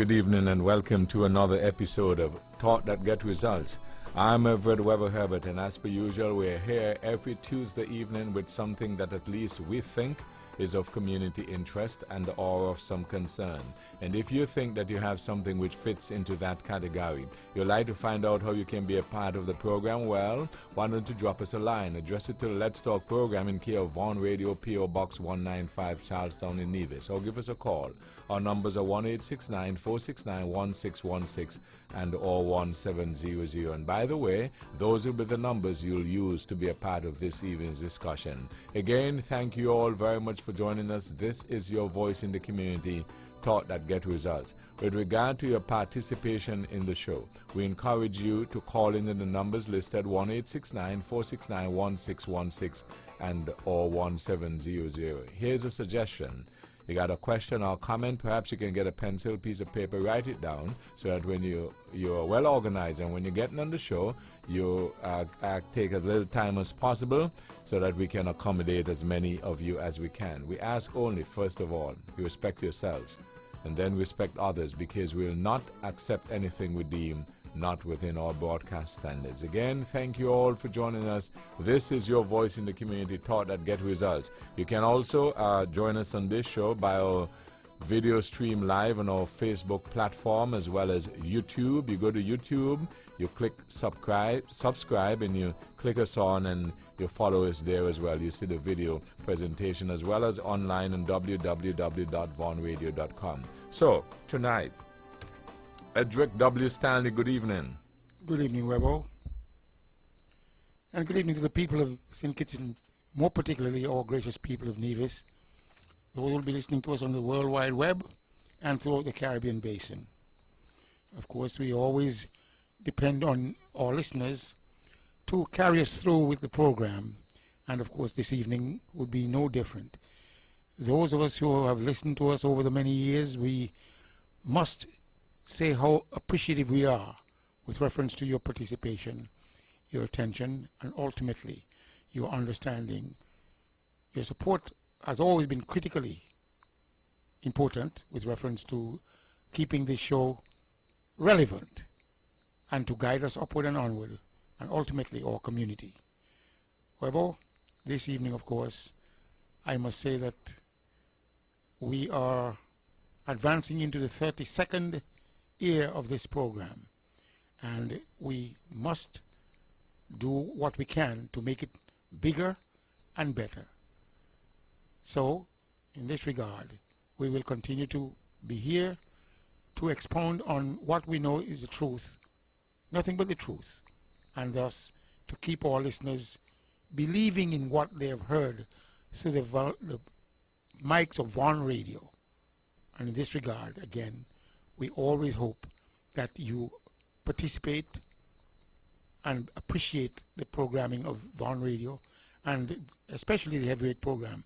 good evening, and welcome to another episode of Thought That Get Results. I'm Everett Weber Herbert, and as per usual, we're here every Tuesday evening with something that at least we think is of community interest and or of some concern. And if you think that you have something which fits into that category, you'd like to find out how you can be a part of the program, well, why don't you drop us a line? Address it to the Let's Talk program in care of Vaughan Radio, P.O. Box 195, Charlestown in Nevis, or give us a call. Our numbers are 1-869-469-1616 and or 1700. And by the way, those will be the numbers you'll use to be a part of this evening's discussion. Again, thank you all very much for joining us. This is your voice in the community, Thought That Get Results. With regard to your participation in the show, we encourage you to call in the numbers listed 1-869-469-1616 and or 1700. Here's a suggestion. You got a question or comment, perhaps you can get a pencil, piece of paper, write it down so that when you're well organized and when you're getting on the show, you take as little time as possible so that we can accommodate as many of you as we can. We ask only, first of all, you respect yourselves and then respect others, because we will not accept anything we deem not within our broadcast standards. Again, thank you all for joining us. This is your voice in the community, Thought That Get Results. You can also join us on this show by our video stream live on our Facebook platform as well as YouTube. You go to YouTube, you click subscribe, and you click us on and you follow us there as well. You see the video presentation as well as online on www.vaughanradio.com. So, tonight, Edric W. Stanley, good evening. Good evening, Webo. And good evening to the people of St. Kitts, and more particularly our gracious people of Nevis, who will be listening to us on the World Wide Web and throughout the Caribbean Basin. Of course, we always depend on our listeners to carry us through with the program, and of course this evening would be no different. Those of us who have listened to us over the many years, we must say how appreciative we are with reference to your participation, your attention, and ultimately your understanding. Your support has always been critically important with reference to keeping this show relevant and to guide us upward and onward, and ultimately our community. However, this evening, of course, I must say that we are advancing into the 32nd year of this program, and we must do what we can to make it bigger and better. So, in this regard, we will continue to be here to expound on what we know is the truth, nothing but the truth, and thus to keep our listeners believing in what they have heard through the mics of Vaughan Radio. And in this regard, again, we always hope that you participate and appreciate the programming of Vaughan Radio, and especially the heavyweight program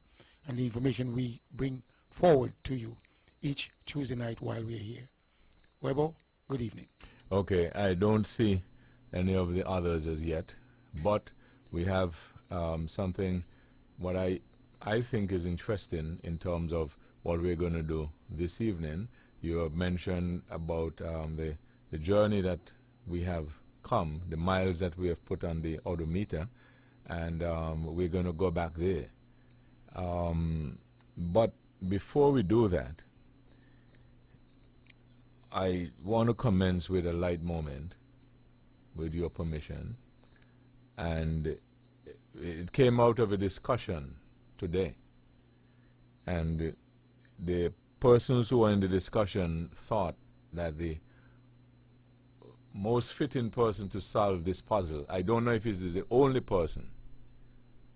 and the information we bring forward to you each Tuesday night while we're here. Webo, good evening. Okay, I don't see any of the others as yet, but we have something what I think is interesting in terms of what we're going to do this evening. You have mentioned about the journey that we have come, the miles that we have put on the odometer, and we're going to go back there. But before we do that, I want to commence with a light moment, with your permission. And it came out of a discussion today. And the persons who were in the discussion thought that the most fitting person to solve this puzzle, I don't know if it is the only person,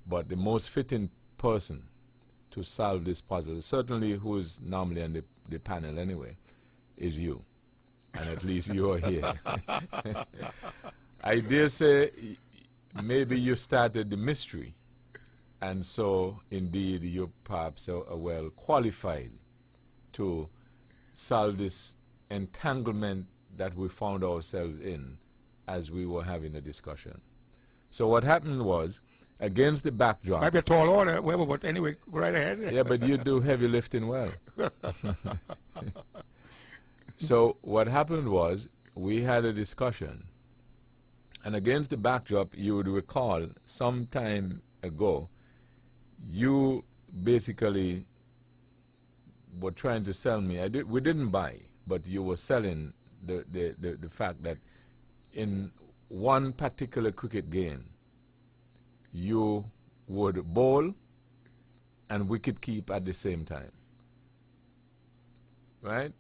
but the most fitting person to solve this puzzle, certainly who is normally on the panel anyway, is you. And at least you are here. I dare say maybe you started the mystery, and so indeed you're perhaps well qualified to solve this entanglement that we found ourselves in as we were having a discussion. So what happened was, against the backdrop... Might be a tall order, Weber, but anyway, go right ahead. Yeah, but you do heavy lifting well. So what happened was we had a discussion, and against the backdrop, you would recall some time ago, you basically were trying to sell me. We didn't buy, but you were selling the fact that in one particular cricket game, you would bowl and wicket keep at the same time. Right?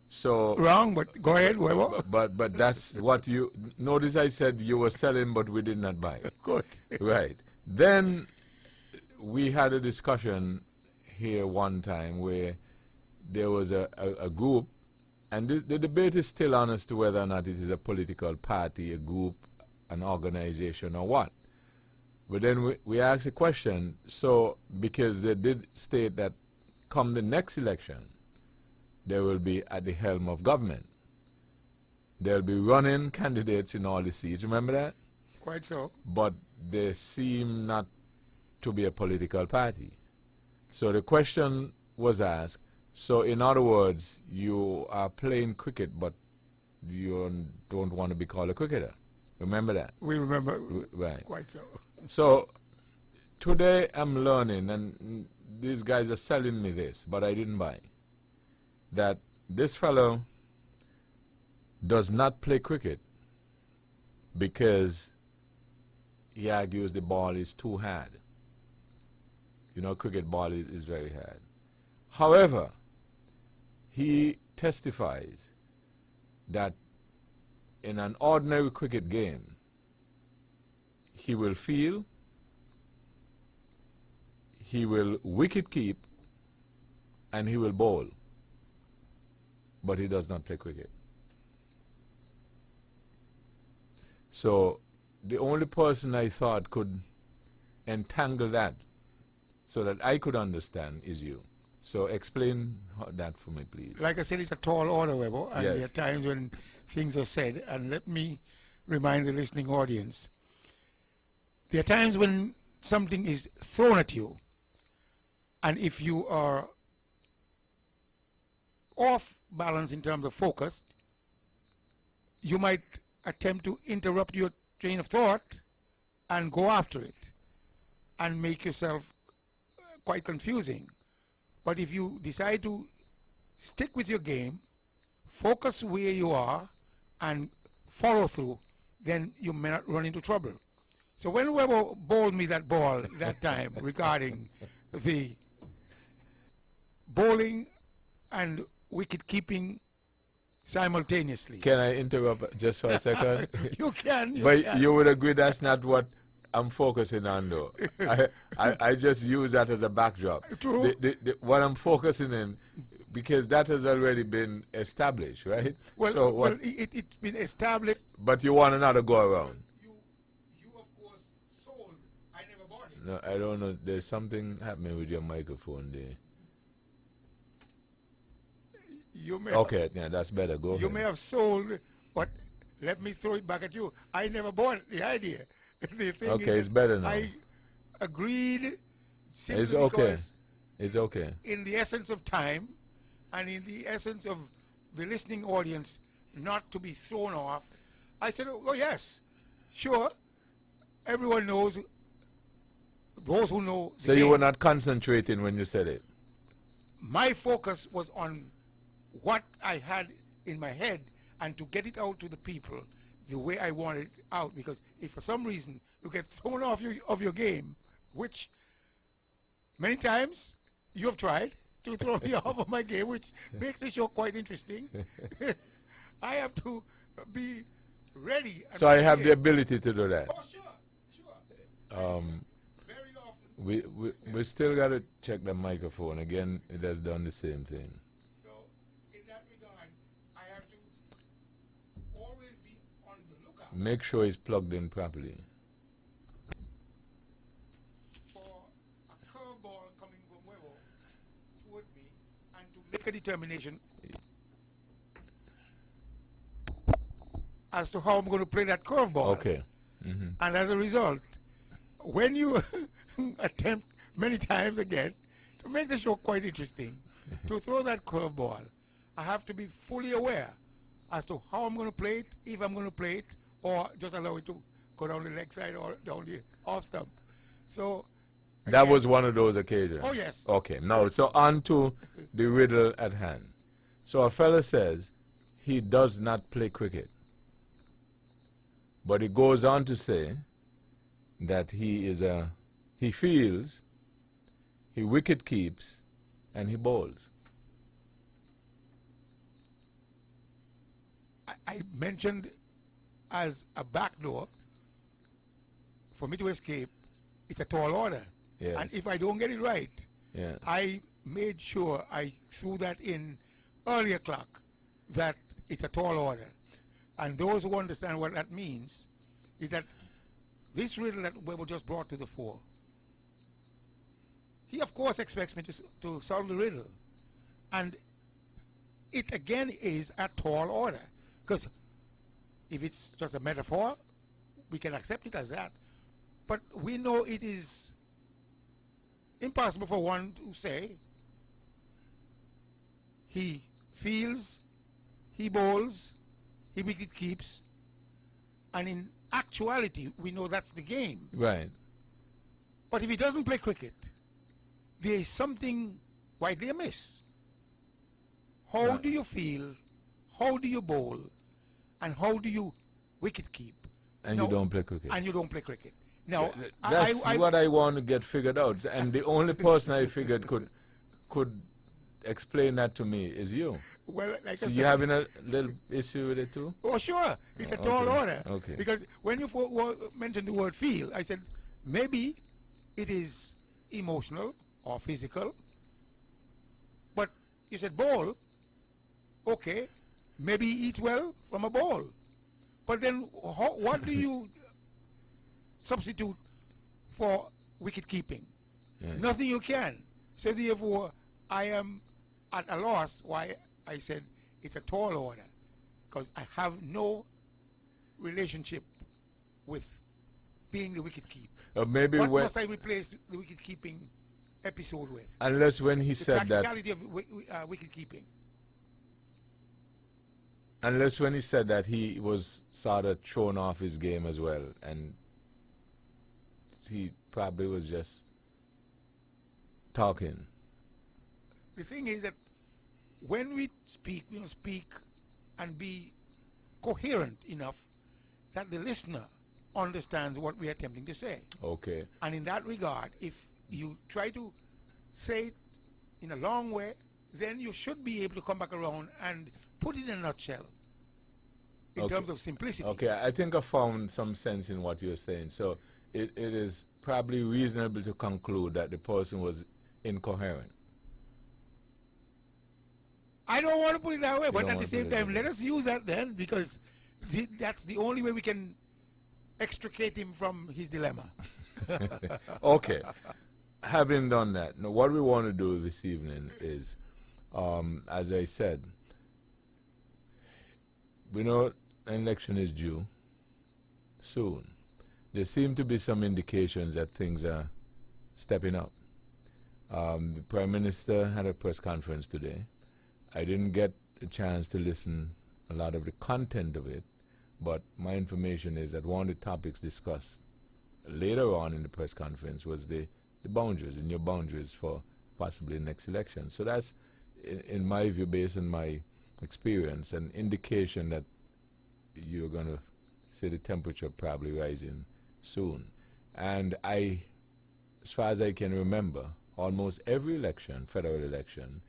So Wrong, but go ahead, Weber. but that's what you notice. I said you were selling, but we did not buy. Good. Right. Then we had a discussion here one time where there was a group, and the debate is still on as to whether or not it is a political party, a group, an organization, or what. But then we asked a question, so because they did state that come the next election, they will be at the helm of government. They'll be running candidates in all the seats, remember that? Quite so. But they seem not to be a political party. So the question was asked, so in other words, you are playing cricket, but you don't want to be called a cricketer. Remember that? We remember. Right. Quite so. So today I'm learning, and these guys are selling me this, but I didn't buy, that this fellow does not play cricket because he argues the ball is too hard. You know, cricket ball is very hard. However, he testifies that in an ordinary cricket game, he will field, he will wicket keep, and he will bowl. But he does not play cricket. So the only person I thought could entangle that so that I could understand is you. So explain that for me, please. Like I said, it's a tall order, Weber, and Yes. there are times when things are said, and let me remind the listening audience, there are times when something is thrown at you, and if you are off balance in terms of focus, you might attempt to interrupt your train of thought and go after it and make yourself quite confusing. But if you decide to stick with your game, focus where you are, and follow through, then you may not run into trouble. So when Weber bowled me that ball that time regarding the bowling and wicket keeping simultaneously. Can I interrupt just for a second? You can. But can. you would agree that's not what I'm focusing on, though. I just use that as a backdrop. True. What I'm focusing in, because that has already been established, right? Well, so well it's been established. but you want another go around. You of course sold. I never bought it. No, I don't know. There's something happening with your microphone there. You may Okay, yeah, that's better. Go You ahead. may have sold, but let me throw it back at you. I never bought the idea. The thing Okay, is it's that better now. I agreed simply It's okay. because It's okay. in the essence of time and in the essence of the listening audience not to be thrown off, I said, oh yes, sure. Everyone knows, those who know the So you game. were not concentrating when you said it. My focus was on what I had in my head and to get it out to the people the way I wanted it out. Because if for some reason you get thrown off your game, which many times you have tried to throw me off of my game, which makes the show quite interesting, I have to be ready. And So I have the prepared. ability to do that. Oh, sure, sure. Very often. We still got to check the microphone. Again, it has done the same thing. So, in that regard, I have to always be on the lookout Make sure it's plugged in properly. for a curveball coming from Weber toward me and to make a determination as to how I'm going to play that curveball. Okay. Hmm. And as a result, when you attempt many times again to make the show quite interesting, to throw that curveball, I have to be fully aware as to how I'm going to play it, if I'm going to play it, or just allow it to go down the leg side or down the off stump. So That again, was one of those occasions. Oh, yes. Okay. Now, so on to the riddle at hand. So a fella says he does not play cricket, but he goes on to say that he fields, he wicket keeps, and he bowls. I mentioned as a backdoor for me to escape, it's a tall order. Yes. And if I don't get it right, Yeah. I made sure I threw that in earlier clock that it's a tall order. And those who understand what that means is that this riddle that Webber just brought to the fore, he of course expects me to solve the riddle. And it again is a tall order. Because if it's just a metaphor, we can accept it as that. But we know it is impossible for one to say he fields, he bowls, he wicket keeps, and in actuality, we know that's the game. Right. But if he doesn't play cricket, there is something widely amiss. How Right. do you feel? How do you bowl? And how do you wicket keep? And Now- you don't play cricket. And you don't play cricket. Now, That's I what I want to get figured out. And the only person I figured could explain that to me is you. well, like So I you said, having a little issue with it too? oh, sure. It's a Oh, tall okay. order. Okay. Because when you mentioned the word feel, I said maybe it is emotional or physical. But you said bowl. Okay. Maybe he eats well from a bowl. But then what do you substitute for wicket keeping? Yeah. Nothing you can. So therefore, I am at a loss why I said it's a tall order. Because I have no relationship with being the wicket keeper. Maybe What when, must I replace the wicket keeping episode with? unless when he The said that, practicality of wicket keeping. unless when he said that he was sort of thrown off his game as well, and he probably was just talking. The thing is that when we speak, we must speak and be coherent enough that the listener understands what we are attempting to say. Okay. And in that regard, if you try to say it in a long way, then you should be able to come back around and put it in a nutshell in Okay. terms of simplicity. Okay, I think I found some sense in what you're saying. So it is probably reasonable to conclude that the person was incoherent. I don't want to put it that way, but don't at the want to same put it time, that let way. us use that then, because that's the only way we can extricate him from his dilemma. Okay. Having done that, now what we want to do this evening is, as I said, we know an election is due soon. There seem to be some indications that things are stepping up. The Prime Minister had a press conference today. I didn't get a chance to listen a lot of the content of it, but my information is that one of the topics discussed later on in the press conference was the boundaries, the new boundaries for possibly the next election. So that's, in my view, based on my experience, an indication that you're going to see the temperature probably rising soon. And as far as I can remember, almost every election, federal election,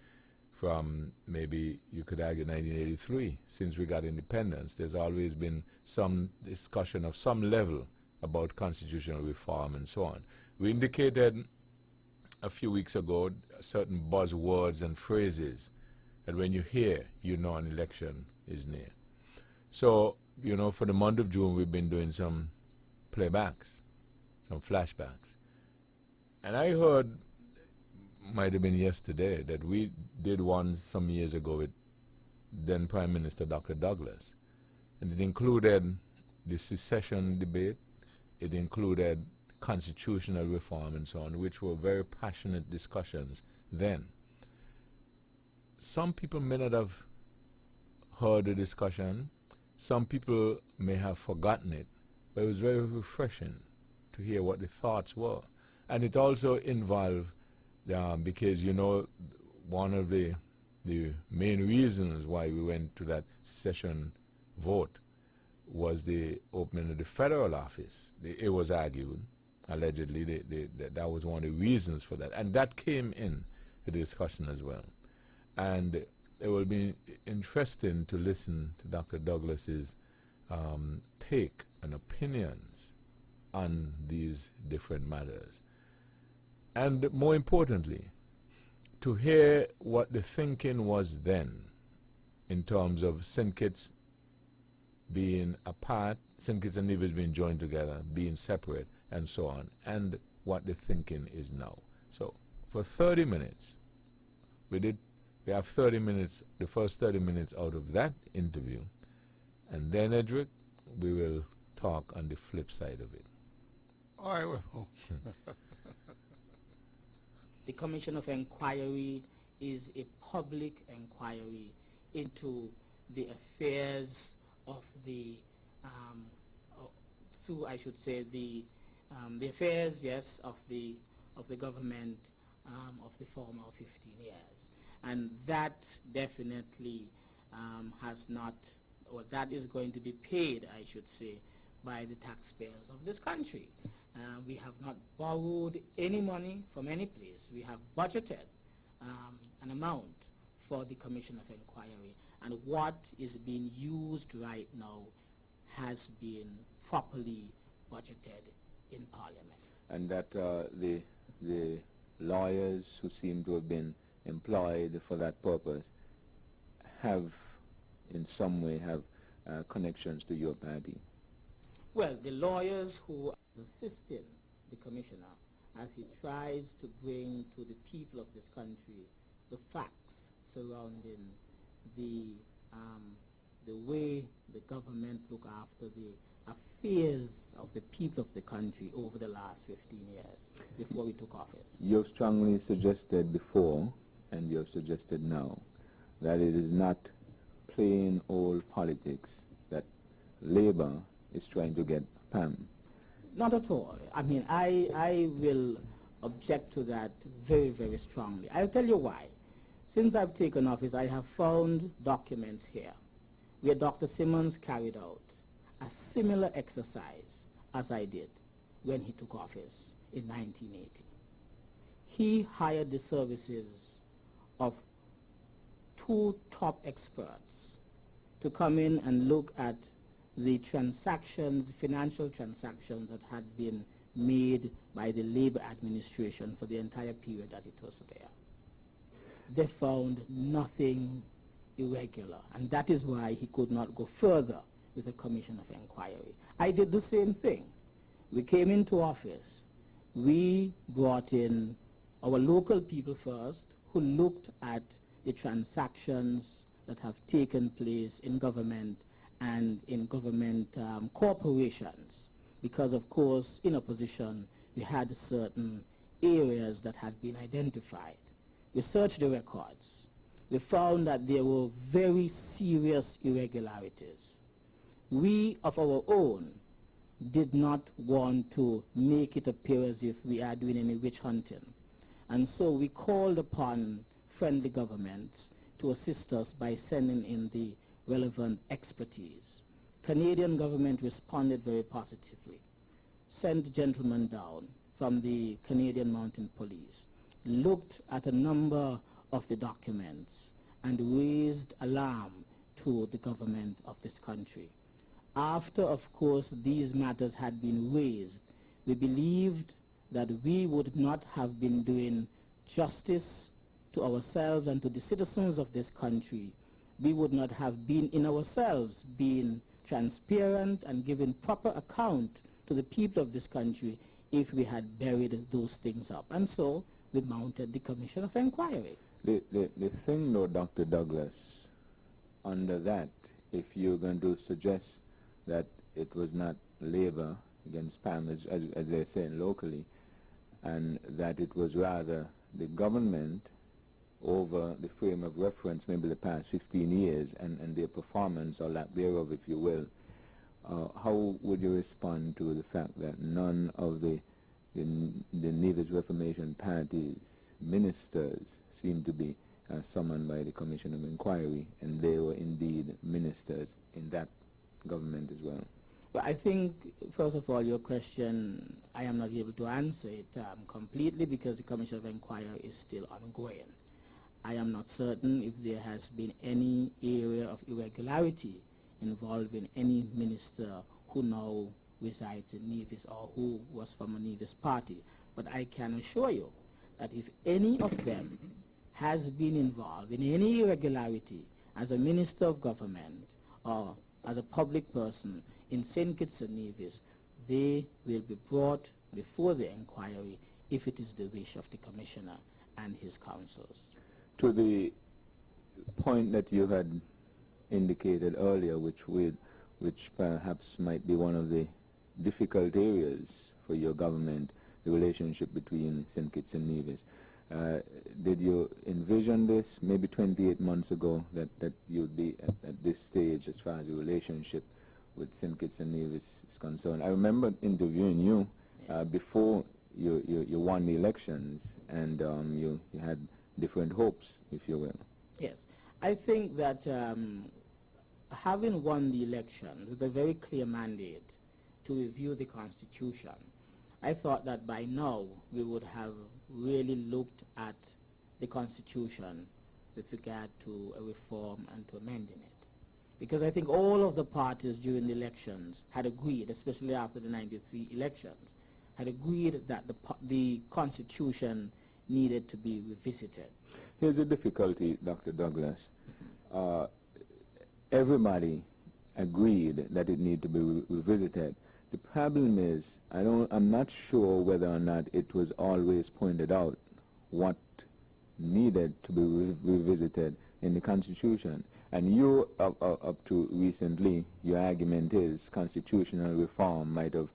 from maybe you could argue 1983, since we got independence, there's always been some discussion of some level about constitutional reform and so on. We indicated a few weeks ago certain buzzwords and phrases that when you hear, you know an election is near. So, you know, for the month of June, we've been doing some playbacks, some flashbacks. And I heard, might have been yesterday, that we did one some years ago with then Prime Minister Dr. Douglas. And it included the secession debate, it included constitutional reform and so on, which were very passionate discussions then. Some people may not have heard the discussion. Some people may have forgotten it, but it was very refreshing to hear what the thoughts were. And it also involved, because you know, one of the main reasons why we went to that secession vote was the opening of the federal office. It was argued, allegedly, that was one of the reasons for that. And that came in to the discussion as well. And it will be interesting to listen to Dr. Douglas's take and opinions on these different matters. And more importantly, to hear what the thinking was then in terms of St. Kitts being apart, St. Kitts and Nevis being joined together, being separate, and so on, and what the thinking is now. So, for 30 minutes, we have 30 minutes, the first 30 minutes out of that interview, and then, Edric, we will talk on the flip side of it. I will. The Commission of Inquiry is a public inquiry into the affairs of the, I should say, the affairs, yes, of the government of the former 15 years. And that definitely has not, or that is going to be paid, I should say, by the taxpayers of this country. We have not borrowed any money from any place. We have budgeted an amount for the Commission of Inquiry, and what is being used right now has been properly budgeted in Parliament. And that the lawyers who seem to have been employed for that purpose have, in some way, have connections to your party. Well, the lawyers who are assisting the commissioner as he tries to bring to the people of this country the facts surrounding the way the government look after the affairs of the people of the country over the last 15 years before we took office. You've strongly suggested before, and you've suggested now, that it is not plain old politics, that Labour is trying to get PAM. Not at all. I mean, I will object to that very, very strongly. I'll tell you why. Since I've taken office, I have found documents here where Dr. Simmons carried out a similar exercise as I did when he took office in 1980. He hired the services of 2 top experts to come in and look at the transactions, financial transactions that had been made by the Labour administration for the entire period that it was there. They found nothing irregular, and that is why he could not go further with a commission of inquiry. I did the same thing. We came into office. We brought in our local people first, who looked at the transactions that have taken place in government and in government corporations, because of course in opposition we had certain areas that had been identified. We searched the records. We found that there were very serious irregularities. We of our own did not want to make it appear as if we are doing any witch hunting, and so we called upon friendly governments to assist us by sending in the relevant expertise. Canadian government responded very positively, sent gentlemen down from the Canadian Mounted Police, looked at a number of the documents and raised alarm to the government of this country. After, of course, these matters had been raised, we believed that we would not have been doing justice to ourselves and to the citizens of this country. We would not have been in ourselves being transparent and giving proper account to the people of this country if we had buried those things up. And so we mounted the Commission of Inquiry. The thing though, Dr. Douglas, under that, if you're going to suggest that it was not Labour against PAM, as they're saying locally, and that it was rather the government over the frame of reference, maybe the past 15 years, and their performance, or lack thereof, if you will, how would you respond to the fact that none of the Nevis Reformation Party's ministers seem to be summoned by the Commission of Inquiry, and they were indeed ministers in that government as well? Well, I think, first of all, your question, I am not able to answer it completely because the Commission of Inquiry is still ongoing. I am not certain if there has been any area of irregularity involving any minister who now resides in Nevis or who was from a Nevis party. But I can assure you that if any of them has been involved in any irregularity as a minister of government or as a public person in St. Kitts and Nevis, they will be brought before the inquiry if it is the wish of the Commissioner and his councils. To the point that you had indicated earlier, which perhaps might be one of the difficult areas for your government, the relationship between St. Kitts and Nevis. Did you envision this maybe 28 months ago, that you'd be at this stage as far as the relationship with St. Kitts and Nevis is concerned? I remember interviewing you before you won the elections, and you had different hopes, if you will. Yes. I think that having won the election with a very clear mandate to review the Constitution, I thought that by now we would have really looked at the Constitution with regard to a reform and to amending it. Because I think all of the parties during the elections had agreed, especially after the 93 elections, had agreed that the Constitution needed to be revisited. Here's the difficulty, Dr. Douglas. Everybody agreed that it needed to be revisited. The problem is, I'm not sure whether or not it was always pointed out what needed to be revisited in the Constitution. And you, up to recently, your argument is constitutional reform might have,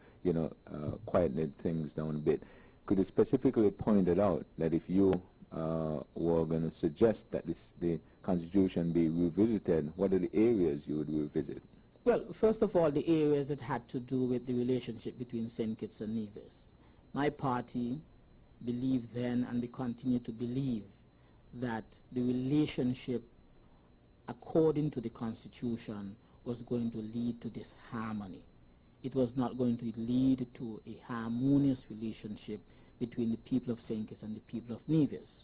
quieted things down a bit. Could you specifically point it out that if you were going to suggest that the Constitution be revisited, what are the areas you would revisit? Well, first of all, the areas that had to do with the relationship between St. Kitts and Nevis. My party believed then, and we continue to believe, that the relationship according to the Constitution was going to lead to this harmony. It was not going to lead to a harmonious relationship between the people of St. Kitts and the people of Nevis.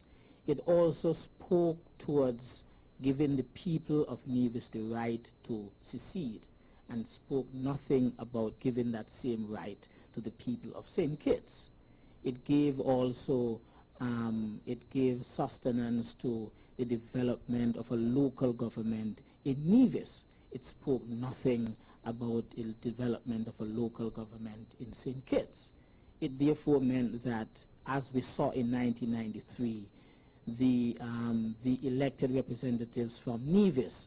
It also spoke towards giving the people of Nevis the right to secede, and spoke nothing about giving that same right to the people of St. Kitts. It gave also, it gave sustenance to the development of a local government in Nevis. It spoke nothing about the development of a local government in St. Kitts. It therefore meant that, as we saw in 1993, the elected representatives from Nevis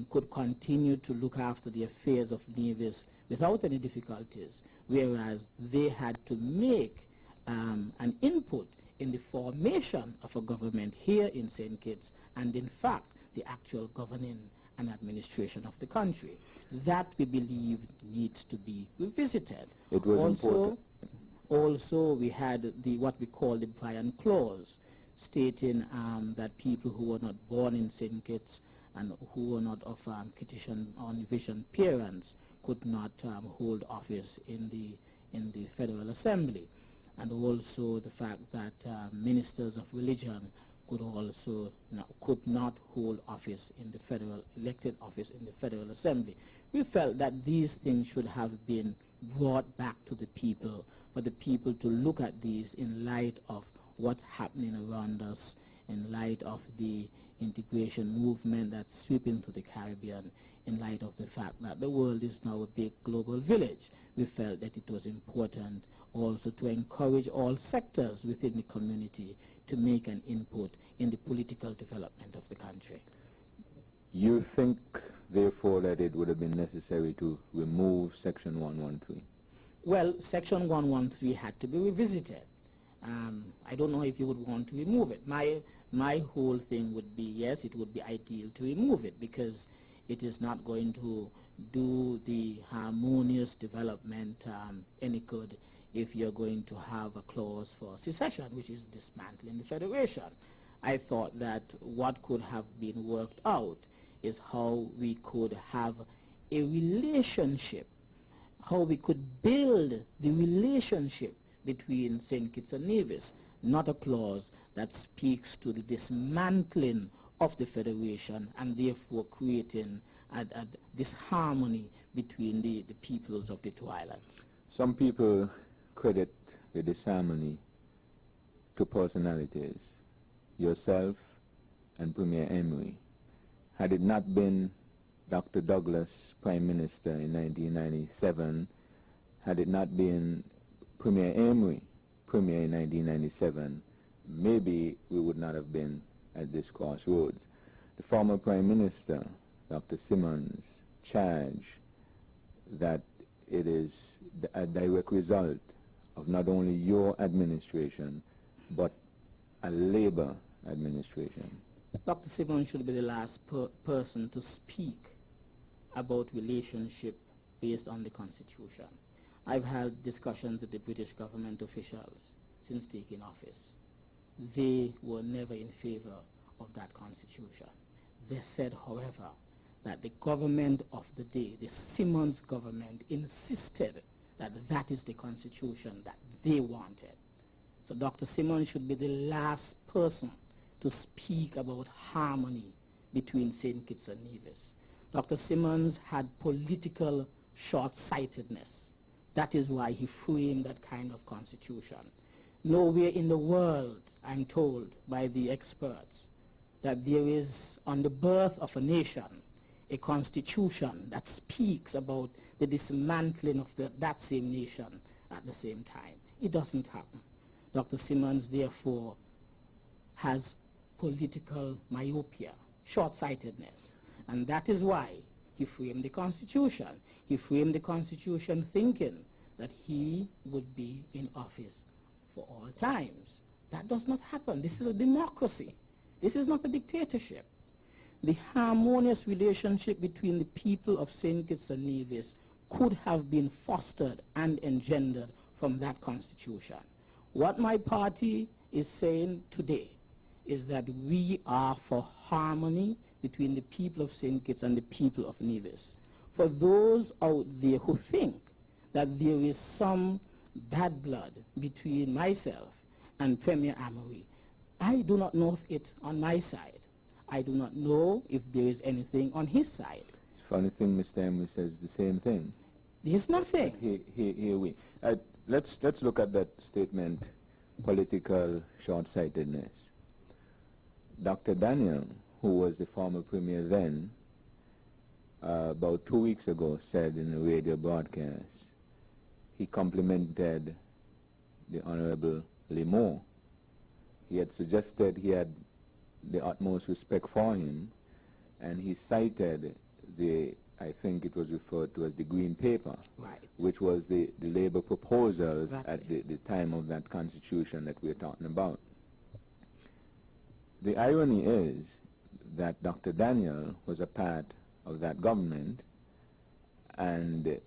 could continue to look after the affairs of Nevis without any difficulties, whereas they had to make an input in the formation of a government here in St. Kitts, and in fact the actual governing and administration of the country. That, we believe, needs to be revisited. It was important. Also, we had what we call the Bryan Clause, stating that people who were not born in St. Kitts and who were not of Kittitian or Nevisian parents could not hold office in the Federal Assembly, and also the fact that ministers of religion could not hold office in the elected office in the Federal Assembly. We felt that these things should have been brought back to the people, for the people to look at these in light of what's happening around us, in light of the integration movement that's sweeping to the Caribbean, in light of the fact that the world is now a big global village. We felt that it was important also to encourage all sectors within the community to make an input in the political development of the country. You think, therefore, that it would have been necessary to remove Section 113? Well, Section 113 had to be revisited. I don't know if you would want to remove it. My whole thing would be, yes, it would be ideal to remove it because it is not going to do the harmonious development any good if you're going to have a clause for secession, which is dismantling the Federation. I thought that what could have been worked out is how we could have a relationship, how we could build the relationship between St. Kitts and Nevis, not a clause that speaks to the dismantling of the Federation and therefore creating a disharmony between the peoples of the two islands. Some people credit the disharmony to personalities, yourself and Premier Emery. Had it not been Dr. Douglas, Prime Minister in 1997, had it not been Premier Emery, Premier in 1997, maybe we would not have been at this crossroads. The former Prime Minister, Dr. Simmons, charged that it is a direct result of not only your administration, but a Labour administration. Dr. Simmons should be the last person to speak about relationship based on the Constitution. I've had discussions with the British government officials since taking office. They were never in favor of that Constitution. They said, however, that the government of the day, the Simmons government, insisted that that is the Constitution that they wanted. So Dr. Simmons should be the last person to speak about harmony between St. Kitts and Nevis. Dr. Simmons had political short-sightedness. That is why he framed that kind of constitution. Nowhere in the world, I'm told by the experts, that there is, on the birth of a nation, a constitution that speaks about the dismantling of that same nation at the same time. It doesn't happen. Dr. Simmons, therefore, has political myopia, short-sightedness. And that is why he framed the Constitution. He framed the Constitution thinking that he would be in office for all times. That does not happen. This is a democracy. This is not a dictatorship. The harmonious relationship between the people of St. Kitts and Nevis could have been fostered and engendered from that Constitution. What my party is saying today is that we are for harmony between the people of St. Kitts and the people of Nevis. For those out there who think that there is some bad blood between myself and Premier Emery, I do not know of it on my side. I do not know if there is anything on his side. Funny thing, Mr. Emery says the same thing. There's nothing. Here we. Let's look at that statement, political short-sightedness. Dr. Daniel, who was the former premier then, about 2 weeks ago said in a radio broadcast, he complimented the Honorable Limor. He had suggested he had the utmost respect for him, and he cited the, I think it was referred to as the Green Paper, Right. which was the Labour proposals Exactly. at the time of that constitution that we're talking about. The irony is that Dr. Daniel was a part of that government and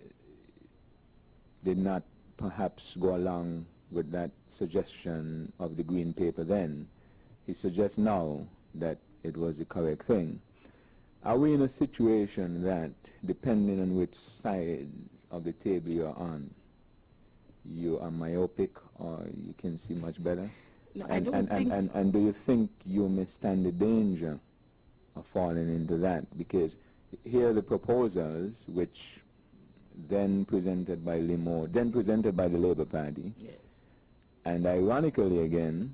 did not perhaps go along with that suggestion of the Green Paper then. He suggests now that it was the correct thing. Are we in a situation that, depending on which side of the table you're on, you are myopic or you can see much better? No, I don't think so. And do you think you may stand the danger of falling into that? Because here are the proposals which then presented by Limor, then presented by the Labour Party, Yes. and ironically again,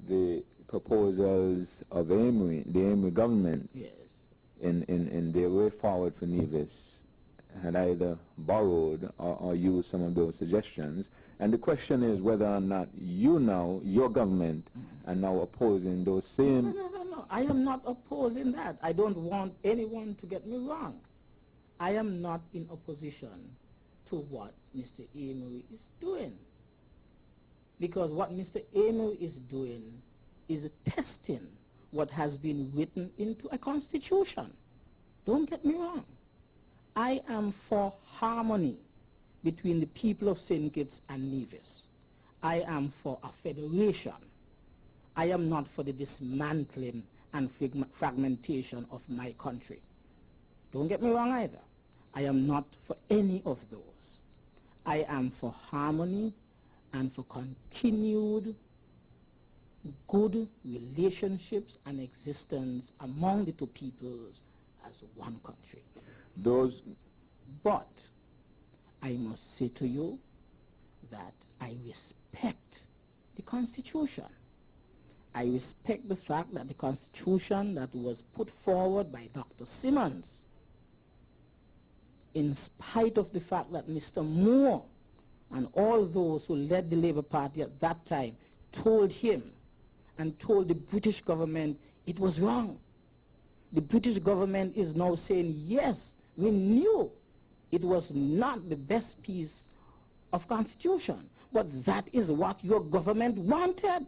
the proposals of Emery, the Emery government, Yes. in their way forward for Nevis, had either borrowed or used some of those suggestions. And the question is whether or not you now, your government, are now opposing those same... No. I am not opposing that. I don't want anyone to get me wrong. I am not in opposition to what Mr. Emery is doing. Because what Mr. Amory is doing is testing what has been written into a constitution. Don't get me wrong. I am for harmony between the people of St. Kitts and Nevis. I am for a federation. I am not for the dismantling and fragmentation of my country. Don't get me wrong either. I am not for any of those. I am for harmony and for continued good relationships and existence among the two peoples as one country. But I must say to you that I respect the Constitution. I respect the fact that the Constitution that was put forward by Dr. Simmons, in spite of the fact that Mr. Moore and all those who led the Labour Party at that time told him and told the British government it was wrong. The British government is now saying, yes, we knew it was not the best piece of Constitution, but that is what your government wanted.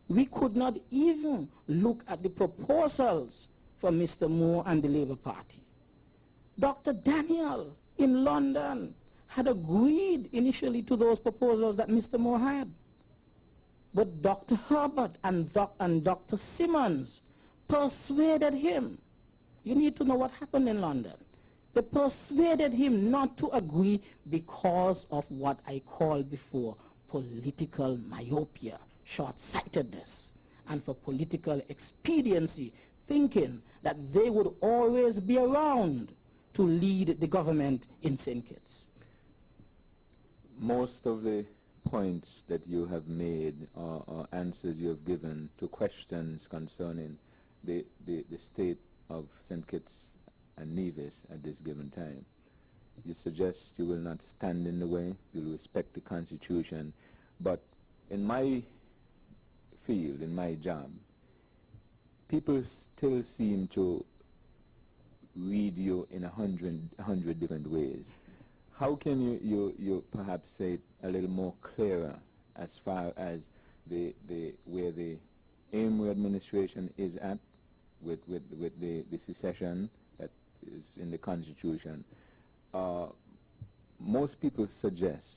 We could not even look at the proposals from Mr. Moore and the Labour Party. Dr. Daniel in London had agreed initially to those proposals that Mr. Moore had. But Dr. Herbert and Dr. Simmons persuaded him. You need to know what happened in London. They persuaded him not to agree because of what I called before political myopia, short-sightedness, and for political expediency, thinking that they would always be around to lead the government in St. Kitts. Most of the points that you have made or answers you have given to questions concerning the state of St. Kitts and Nevis at this given time. You suggest you will not stand in the way, you will respect the Constitution, but in my field, in my job, people still seem to read you in a hundred different ways. How can you perhaps say it a little more clearer as far as where the Amory administration is at with the secession that is in the Constitution? Most people suggest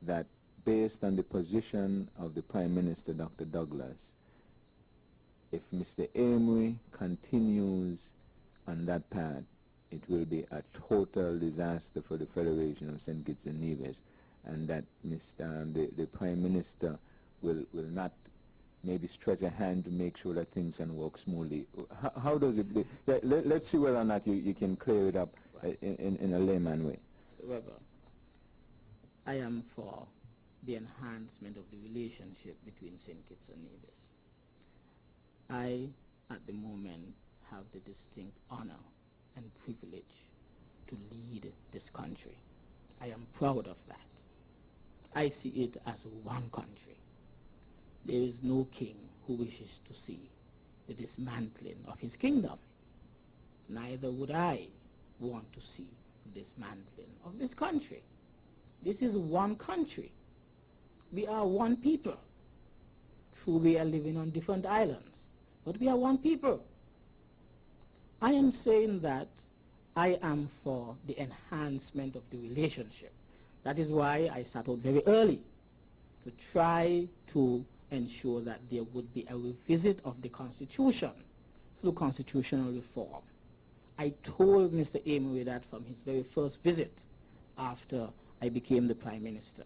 that based on the position of the Prime Minister, Dr. Douglas, if Mr. Amory continues on that path, it will be a total disaster for the Federation of St. Kitts and Nevis, and that the Prime Minister will not maybe stretch a hand to make sure that things can work smoothly. How does it... let's see whether or not you can clear it up in a layman way. Mr. Weber, I am for the enhancement of the relationship between St. Kitts and Nevis. I, at the moment, have the distinct honor and privilege to lead this country. I am proud of that. I see it as one country. There is no king who wishes to see the dismantling of his kingdom. Neither would I want to see the dismantling of this country. This is one country. We are one people. True, we are living on different islands, but we are one people. I am saying that I am for the enhancement of the relationship. That is why I set out very early to try to ensure that there would be a revisit of the Constitution through constitutional reform. I told Mr. Amory that from his very first visit after I became the Prime Minister.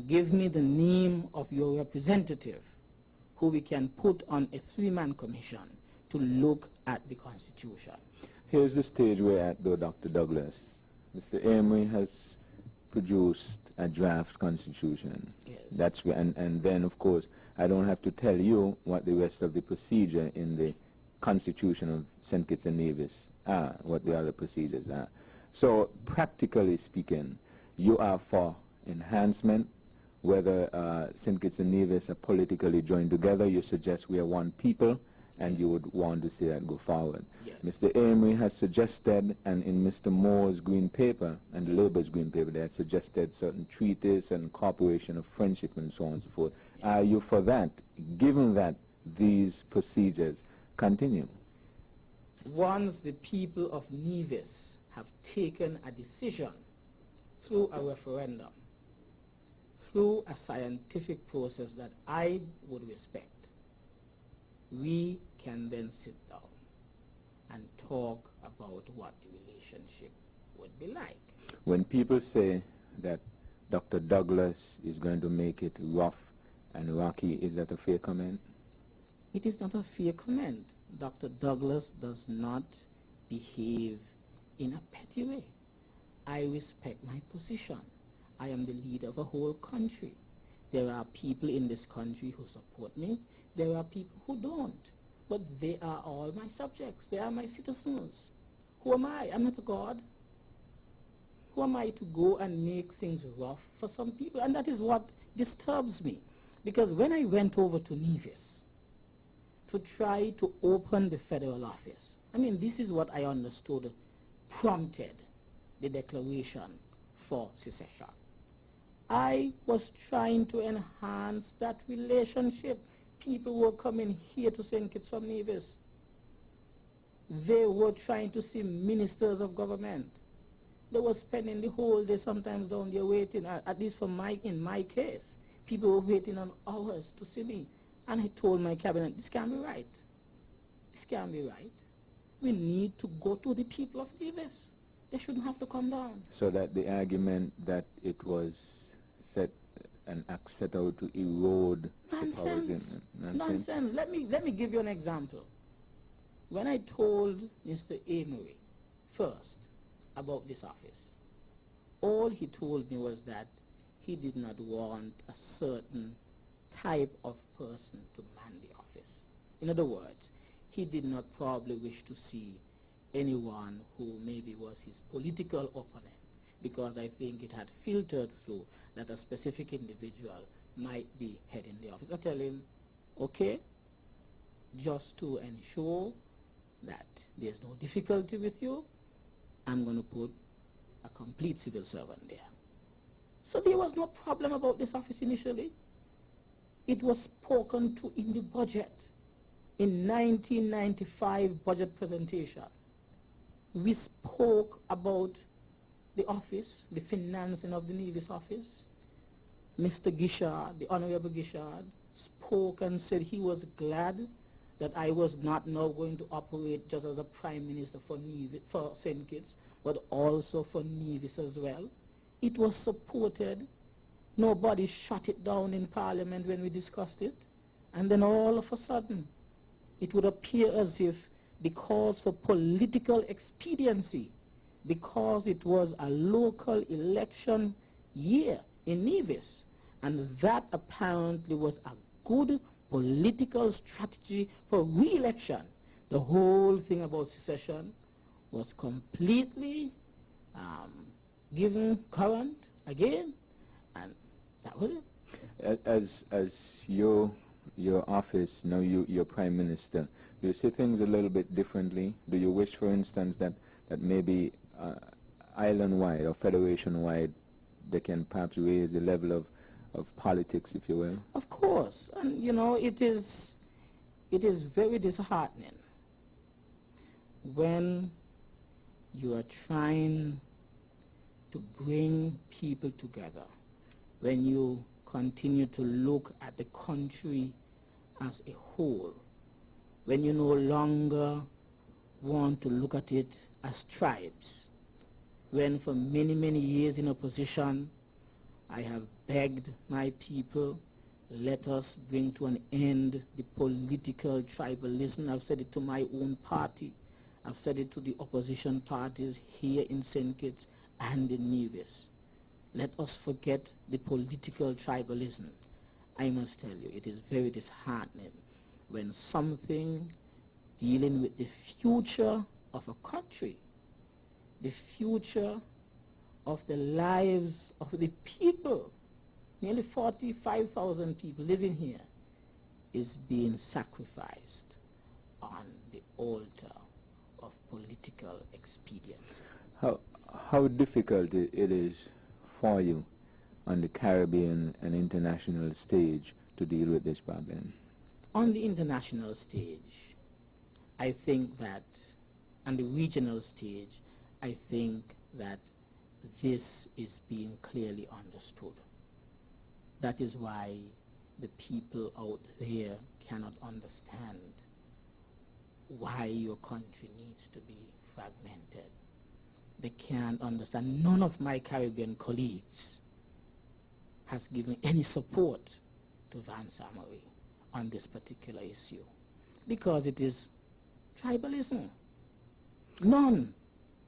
Give me the name of your representative who we can put on a three-man commission to look at the Constitution. Here's the stage we're at, though, Dr. Douglas. Mr. Amory has produced a draft Constitution. Yes. That's where, and then, of course, I don't have to tell you what the rest of the procedure in the Constitution of St. Kitts and Nevis are, what the other procedures are. So, practically speaking, you are for enhancement, whether St. Kitts and Nevis are politically joined together. You suggest we are one people, and you would want to see that go forward. Yes. Mr. Amory has suggested, and in Mr. Moore's green paper and the Labour's green paper, they had suggested certain treaties and cooperation of friendship and so on and so forth. Are you for that, given that these procedures continue? Once the people of Nevis have taken a decision through a referendum, through a scientific process that I would respect, we can then sit down and talk about what the relationship would be like. When people say that Dr. Douglas is going to make it rough and rocky, is that a fair comment? It is not a fair comment. Dr. Douglas does not behave in a petty way. I respect my position. I am the leader of a whole country. There are people in this country who support me. There are people who don't. But they are all my subjects. They are my citizens. Who am I? I'm not a god. Who am I to go and make things rough for some people? And that is what disturbs me. Because when I went over to Nevis to try to open the federal office, I mean, this is what I understood prompted the declaration for secession. I was trying to enhance that relationship. People were coming here to St. Kitts from Nevis. They were trying to see ministers of government. They were spending the whole day sometimes down there waiting, at least in my case. People were waiting on hours to see me. And I told my cabinet, this can't be right. This can't be right. We need to go to the people of Nevis. They shouldn't have to come down. So that the argument that it was an act set out to erode the powers in Nonsense. Let me give you an example. When I told Mr. Amory first about this office, all he told me was that he did not want a certain type of person to man the office. In other words, he did not probably wish to see anyone who maybe was his political opponent, because I think it had filtered through that a specific individual might be heading the office. I tell him, okay, just to ensure that there's no difficulty with you, I'm going to put a complete civil servant there. So there was no problem about this office initially. It was spoken to in the budget. In 1995 budget presentation, we spoke about the office, the financing of the Nevis office. Mr. Gishard, the Honorable Gishard, spoke and said he was glad that I was not now going to operate just as a Prime Minister for St. Kitts, but also for Nevis as well. It was supported. Nobody shut it down in Parliament when we discussed it. And then all of a sudden, it would appear as if because for political expediency, because it was a local election year in Nevis, and that apparently was a good political strategy for re-election, the whole thing about secession was completely given current again, and that was it. As your office, now you're Prime Minister, do you see things a little bit differently? Do you wish, for instance, that maybe island-wide or federation-wide they can perhaps raise the level of politics, if you will? Of course, and you know, it is very disheartening when you are trying to bring people together, when you continue to look at the country as a whole, when you no longer want to look at it as tribes, when for many, many years in opposition, I have begged my people, let us bring to an end the political tribalism. I've said it to my own party. I've said it to the opposition parties here in St. Kitts and in Nevis. Let us forget the political tribalism. I must tell you, it is very disheartening when something dealing with the future of a country, the future of the lives of the people, nearly 45,000 people living here, is being sacrificed altar of political expediency. How difficult it is for you on the Caribbean and international stage to deal with this problem? On the international stage, I think that, on the regional stage, I think that this is being clearly understood. That is why the people out there cannot understand why your country needs to be fragmented. They can't understand. None of my Caribbean colleagues has given any support to Vance Amory on this particular issue because it is tribalism. None.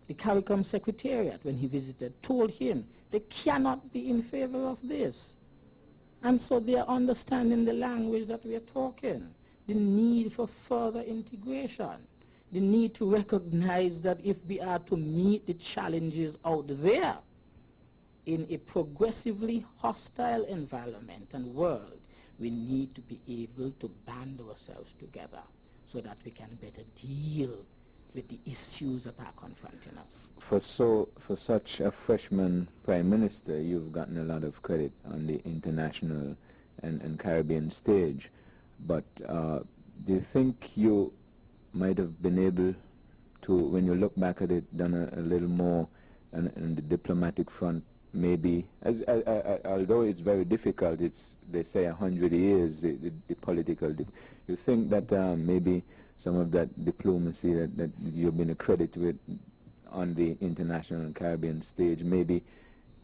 The CARICOM Secretariat, when he visited, told him they cannot be in favor of this. And so they are understanding the language that we are talking, the need for further integration, the need to recognize that if we are to meet the challenges out there in a progressively hostile environment and world, we need to be able to band ourselves together so that we can better deal with the issues that are confronting us. For such a freshman prime minister, you've gotten a lot of credit on the international and Caribbean stage. But do you think you might have been able to, when you look back at it, done a little more on the diplomatic front? Maybe, although it's very difficult, they say 100 years, the political. You think that maybe some of that diplomacy that you've been accredited with on the international and Caribbean stage, maybe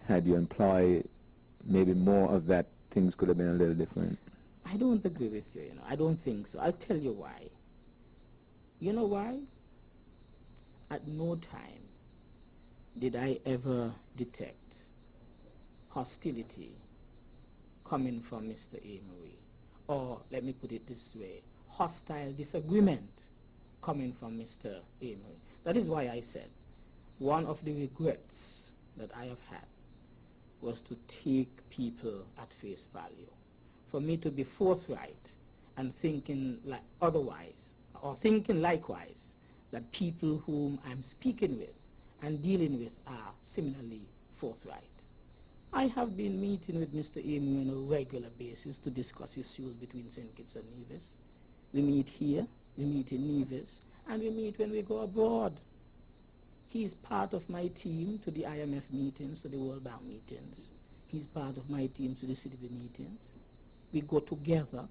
had you employed maybe more of that, things could have been a little different? I don't agree with you, I don't think so. I'll tell you why. You know why? At no time did I ever detect hostility coming from Mr. Amory, or let me put it this way, hostile disagreement coming from Mr. Amory. That is why I said one of the regrets that I have had was to take people at face value. For me to be forthright and thinking like otherwise, or thinking likewise, that people whom I'm speaking with and dealing with are similarly forthright. I have been meeting with Mr. Amory on a regular basis to discuss issues between St. Kitts and Nevis. We meet here, we meet in Nevis, and we meet when we go abroad. He's part of my team to the IMF meetings, to the World Bank meetings. He's part of my team to the CDB meetings. We go together.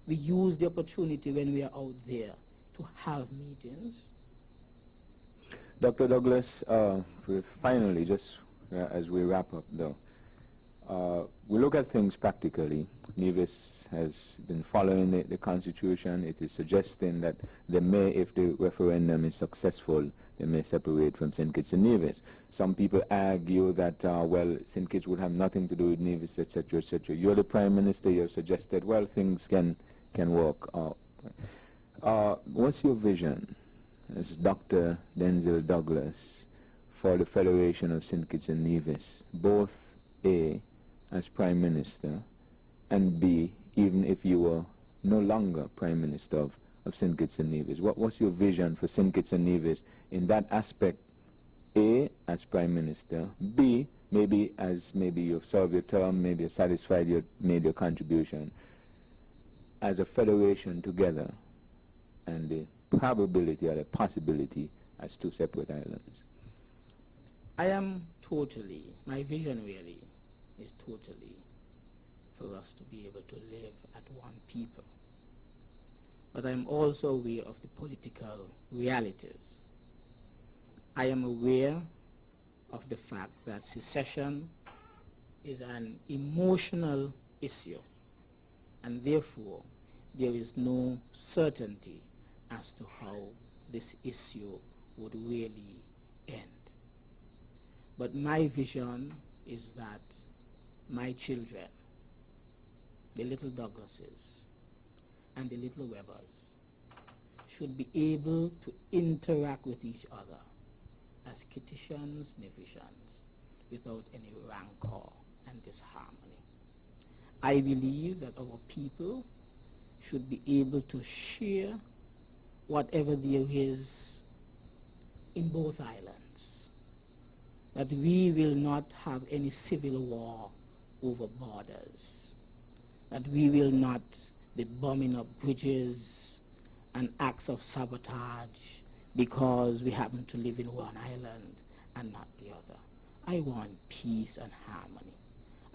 We use the opportunity when we are out there to have meetings. Dr. Douglas, finally, just as we wrap up though, we look at things practically. Nevis has been following the Constitution. It is suggesting that they may, if the referendum is successful, they may separate from St. Kitts and Nevis. Some people argue that, well, St. Kitts would have nothing to do with Nevis, etc., etc. You're the Prime Minister. You have suggested, well, things can work out. What's your vision as Dr. Denzil Douglas for the Federation of St. Kitts and Nevis, both A, as Prime Minister, and B, even if you were no longer Prime Minister of St. Kitts and Nevis? What's your vision for St. Kitts and Nevis in that aspect? A, as Prime Minister. B, maybe you've served your term, maybe you're satisfied you've made your contribution. As a federation together, and the probability or the possibility as two separate islands. I am totally, my vision really is totally for us to be able to live at one people. But I'm also aware of the political realities. I am aware of the fact that secession is an emotional issue, and therefore there is no certainty as to how this issue would really end. But my vision is that my children, the little Douglases and the little Webbers, should be able to interact with each other as Kittitians, Nevisians, without any rancor and disharmony. I believe that our people should be able to share whatever there is in both islands, that we will not have any civil war over borders, that we will not be bombing up bridges and acts of sabotage because we happen to live in one island and not the other. I want peace and harmony.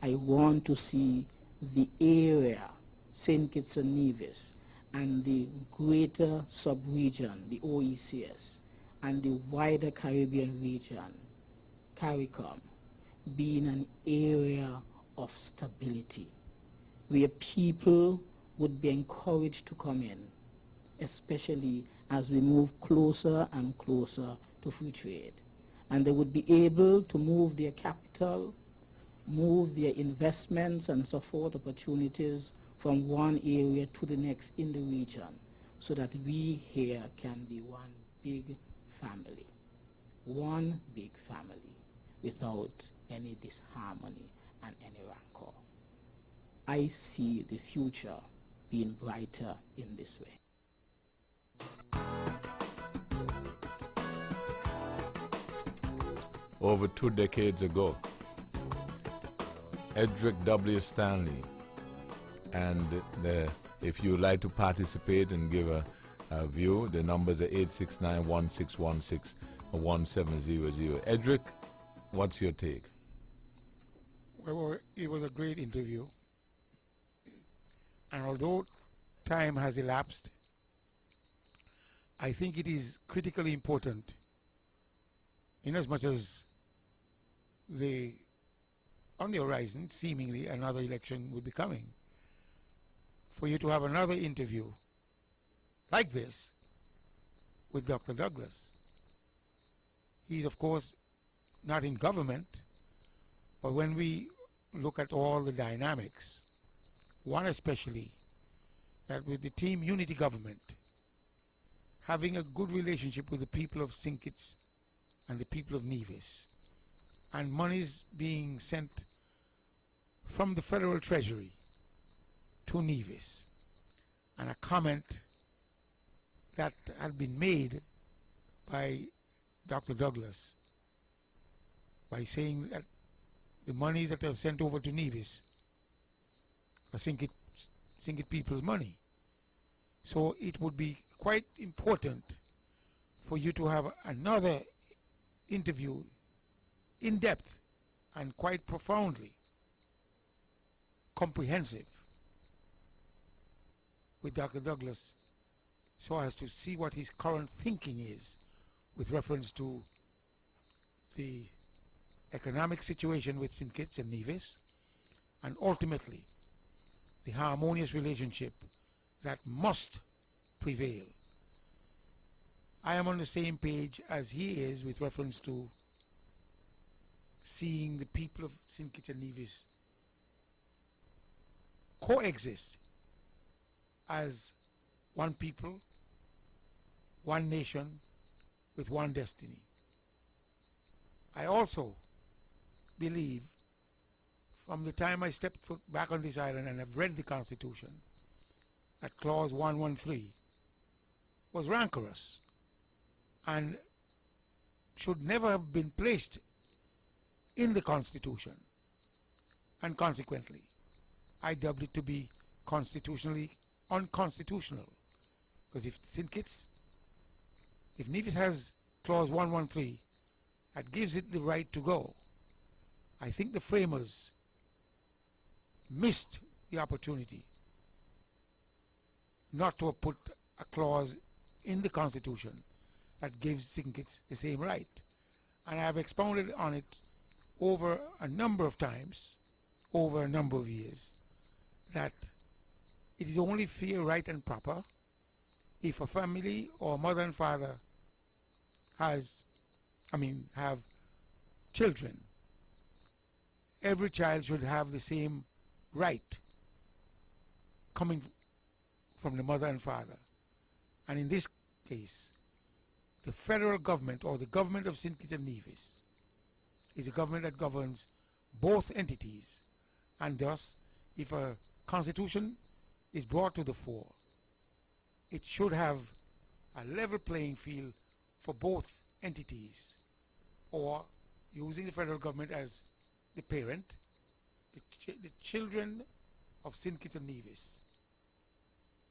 I want to see the area, St. Kitts and Nevis, and the greater sub-region, the OECS, and the wider Caribbean region, CARICOM, being an area of stability, where people would be encouraged to come in, especially as we move closer and closer to free trade. And they would be able to move their capital, move their investments and support opportunities from one area to the next in the region, so that we here can be one big family without any disharmony and any rancor. I see the future being brighter in this way. Over 2 decades ago, Edric W. Stanley, and if you would like to participate and give a view, the numbers are 869-1616-1700. Edric, what's your take? Well, it was a great interview. And although time has elapsed, I think it is critically important, inasmuch as on the horizon, seemingly another election will be coming, for you to have another interview like this with Dr. Douglas. He's, of course, not in government, but when we look at all the dynamics, one especially, that with the Team Unity government, having a good relationship with the people of St. Kitts and the people of Nevis, and monies being sent from the Federal Treasury to Nevis, and a comment that had been made by Dr. Douglas by saying that the monies that are sent over to Nevis are St. Kitts people's money. So it would be quite important for you to have another interview in depth and quite profoundly comprehensive with Dr. Douglas, so as to see what his current thinking is with reference to the economic situation with St. Kitts and Nevis, and ultimately the harmonious relationship that must prevail. I am on the same page as he is with reference to seeing the people of St. Kitts and Nevis coexist as one people, one nation, with one destiny. I also believe, from the time I stepped foot back on this island and have read the Constitution, that Clause 113 was rancorous and should never have been placed in the Constitution, and consequently I dubbed it to be constitutionally unconstitutional. Because if St. Kitts, if Nevis has Clause 113 that gives it the right to go, I think the framers missed the opportunity not to have put a clause in the Constitution that gives St. Kitts the same right. And I have expounded on it over a number of times, over a number of years, that it is only fair, right, and proper if a family or mother and father have children. Every child should have the same right coming from the mother and father. And in this case, the federal government, or the government of St. Kitts and Nevis, is a government that governs both entities, and thus, if a constitution is brought to the fore, it should have a level playing field for both entities, or using the federal government as the parent, the children of St. Kitts and Nevis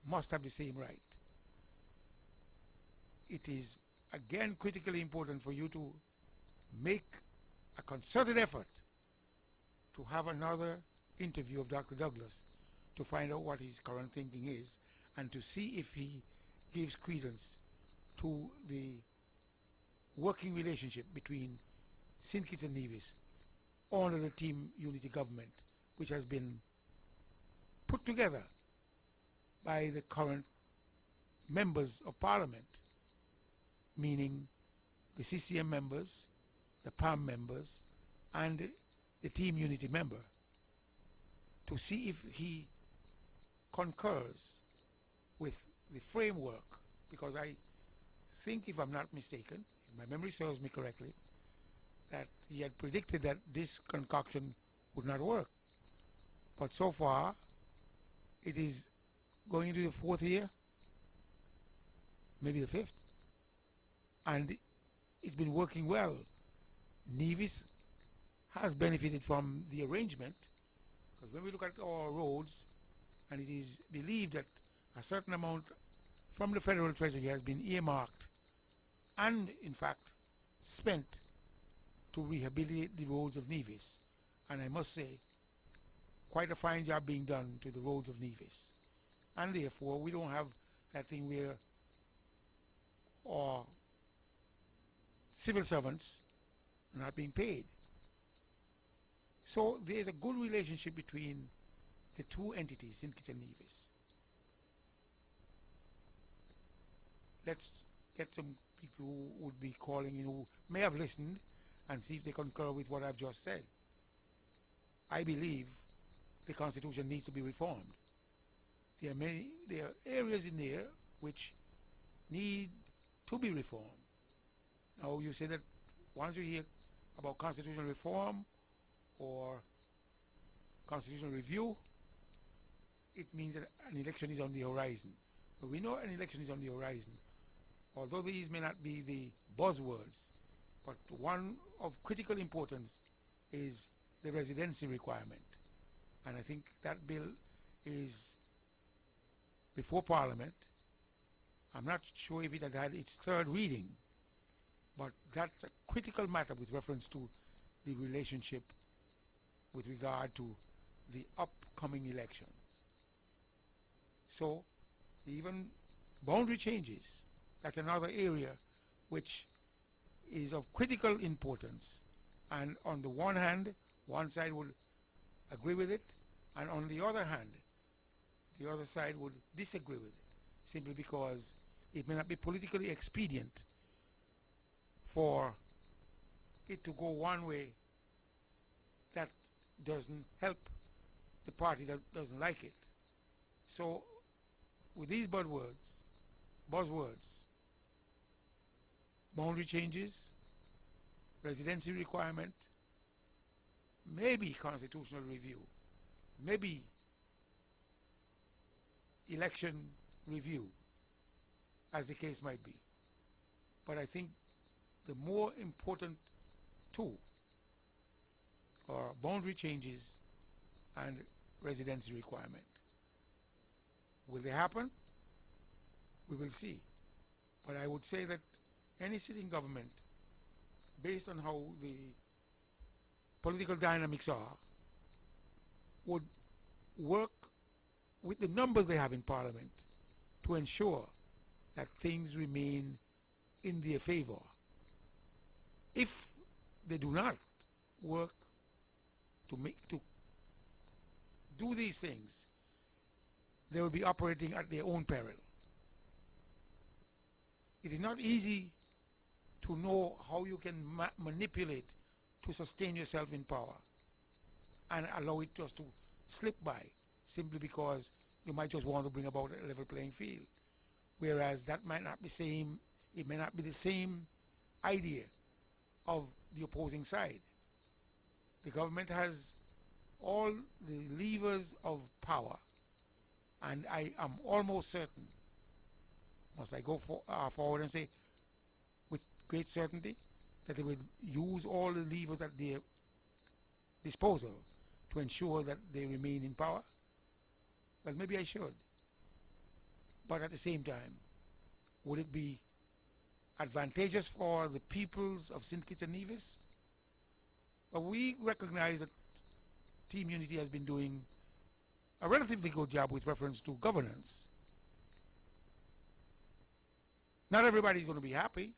must have the same right. It is again critically important for you to make a concerted effort to have another interview of Dr. Douglas to find out what his current thinking is and to see if he gives credence to the working relationship between St. Kitts and Nevis under the Team Unity government, which has been put together by the current members of Parliament, meaning the CCM members, the PAM members, and the Team Unity member, to see if he concurs with the framework, because I think, if I'm not mistaken, if my memory serves me correctly, that he had predicted that this concoction would not work. But so far, it is going into the fourth year, maybe the fifth, and it's been working well. Nevis has benefited from the arrangement, because when we look at our roads, and it is believed that a certain amount from the federal treasury has been earmarked and in fact spent to rehabilitate the roads of Nevis. And I must say, quite a fine job being done to the roads of Nevis. And therefore, we don't have that thing where our civil servants are not being paid. So there's a good relationship between the two entities, St. Kitts and Nevis. Let's get some people who would be calling in who may have listened and see if they concur with what I've just said. I believe the Constitution needs to be reformed. There are areas in there which need to be reformed. Now, you say that once you hear about constitutional reform or constitutional review, it means that an election is on the horizon. But we know an election is on the horizon, although these may not be the buzzwords. But one of critical importance is the residency requirement. And I think that bill is before Parliament. I'm not sure if it had had its third reading, but that's a critical matter with reference to the relationship with regard to the upcoming elections. So even boundary changes, that's another area which is of critical importance. And on the one hand, one side would agree with it, and on the other hand, the other side would disagree with it, simply because it may not be politically expedient for it to go one way that doesn't help the party that doesn't like it. So with these buzzwords, boundary changes, residency requirement, maybe constitutional review, maybe election review, as the case might be. But I think the more important two are boundary changes and residency requirement. Will they happen? We will see. But I would say that any sitting government, based on how the political dynamics are, would work with the numbers they have in Parliament to ensure that things remain in their favor. If they do not work to do these things, they will be operating at their own peril. It is not easy to know how you can manipulate to sustain yourself in power and allow it just to slip by simply because you might just want to bring about a level playing field. Whereas that might not be it may not be the same idea of the opposing side. The government has all the levers of power, and I am almost certain Must I go forward and say with great certainty that they will use all the levers at their disposal to ensure that they remain in power? Well, maybe I should. But at the same time, would it be advantageous for the peoples of St. Kitts and Nevis? Well, we recognize that Team Unity has been doing a relatively good job with reference to governance. Not everybody is going to be happy,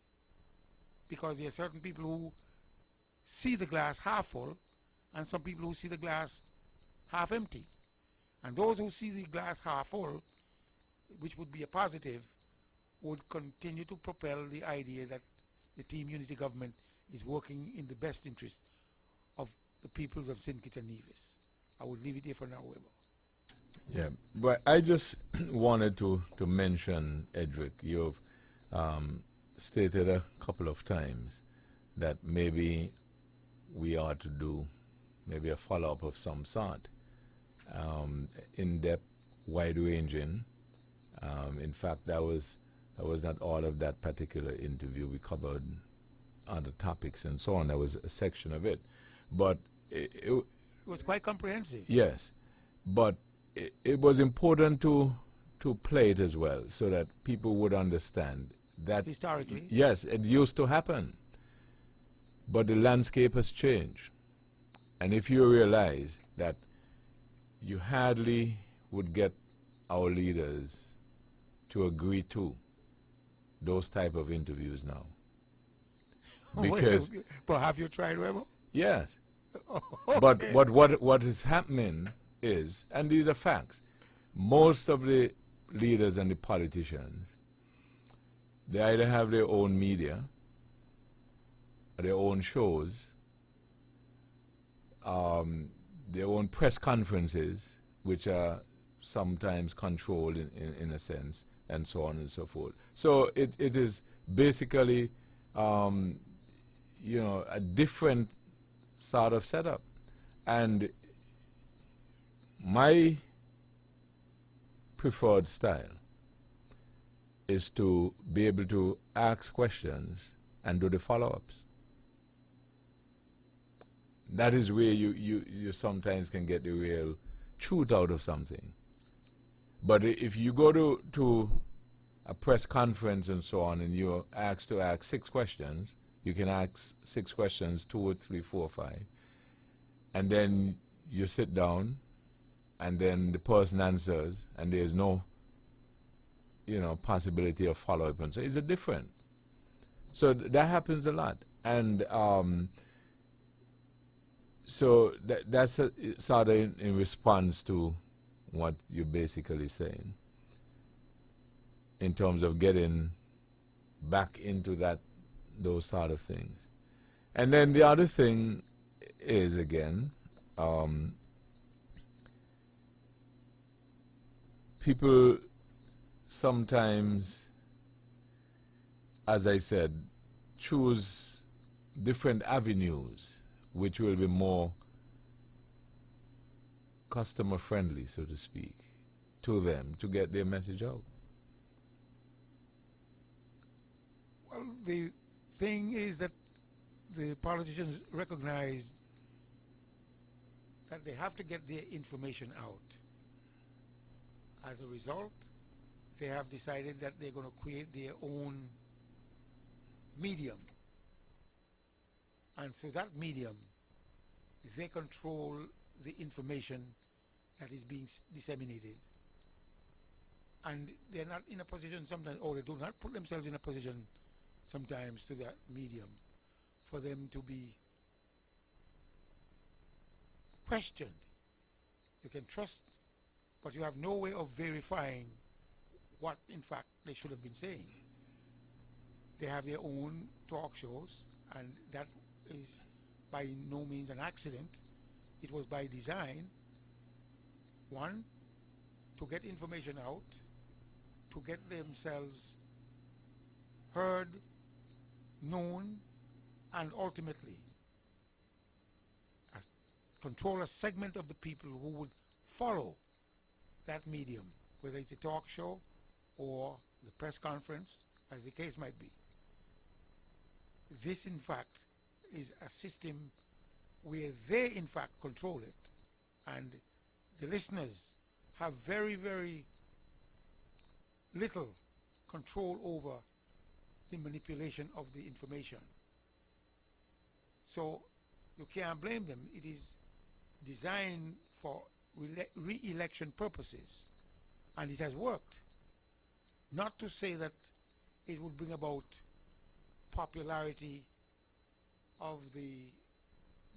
because there are certain people who see the glass half full and some people who see the glass half empty. And those who see the glass half full, which would be a positive, would continue to propel the idea that the Team Unity government is working in the best interest of the peoples of St. Kitts and Nevis. I would leave it here for now, Weber. Yeah, but I just wanted to mention, Edric, you've stated a couple of times that maybe we ought to do maybe a follow-up of some sort, in-depth, wide-ranging. In fact, that was not all of that particular interview. We covered other topics and so on. That was a section of it, but it was quite comprehensive. Yes, but it was important to play it as well, so that people would understand that historically, yes, it used to happen, but the landscape has changed. And if you realize that you hardly would get our leaders to agree to those type of interviews now, because but have you tried, Remo? yes. Okay. But what is happening is, and these are facts, most of the leaders and the politicians, they either have their own media, their own shows, their own press conferences, which are sometimes controlled in a sense, and so on and so forth. So it is basically, a different sort of setup. And my preferred style is to be able to ask questions and do the follow-ups. That is where you sometimes can get the real truth out of something. But if you go to a press conference and so on, and you're asked to ask 6 questions, you can ask 6 questions, 2 or 3, 4, 5, and then you sit down, and then the person answers, and there's no, possibility of follow-up, and so it's different. So that happens a lot, and so that's sort of in response to what you're basically saying, in terms of getting back into those sort of things. And then the other thing is, again, people sometimes, as I said, choose different avenues which will be more customer friendly, so to speak, to them to get their message out. Well, the thing is that the politicians recognize that they have to get their information out. As a result, they have decided that they're going to create their own medium. And so that medium, they control the information that is being disseminated. And they're not in a position sometimes, or they do not put themselves in a position sometimes to that medium for them to be questioned. You can trust, but you have no way of verifying what in fact they should have been saying. They have their own talk shows, and that is by no means an accident. It was by design. One, to get information out, to get themselves heard, known, and ultimately control a segment of the people who would follow that medium, whether it's a talk show or the press conference, as the case might be. This, in fact, is a system where they, in fact, control it, and the listeners have very, very little control over the manipulation of the information. So you can't blame them. It is designed for re-election purposes, and it has worked. Not to say that it would bring about popularity of the,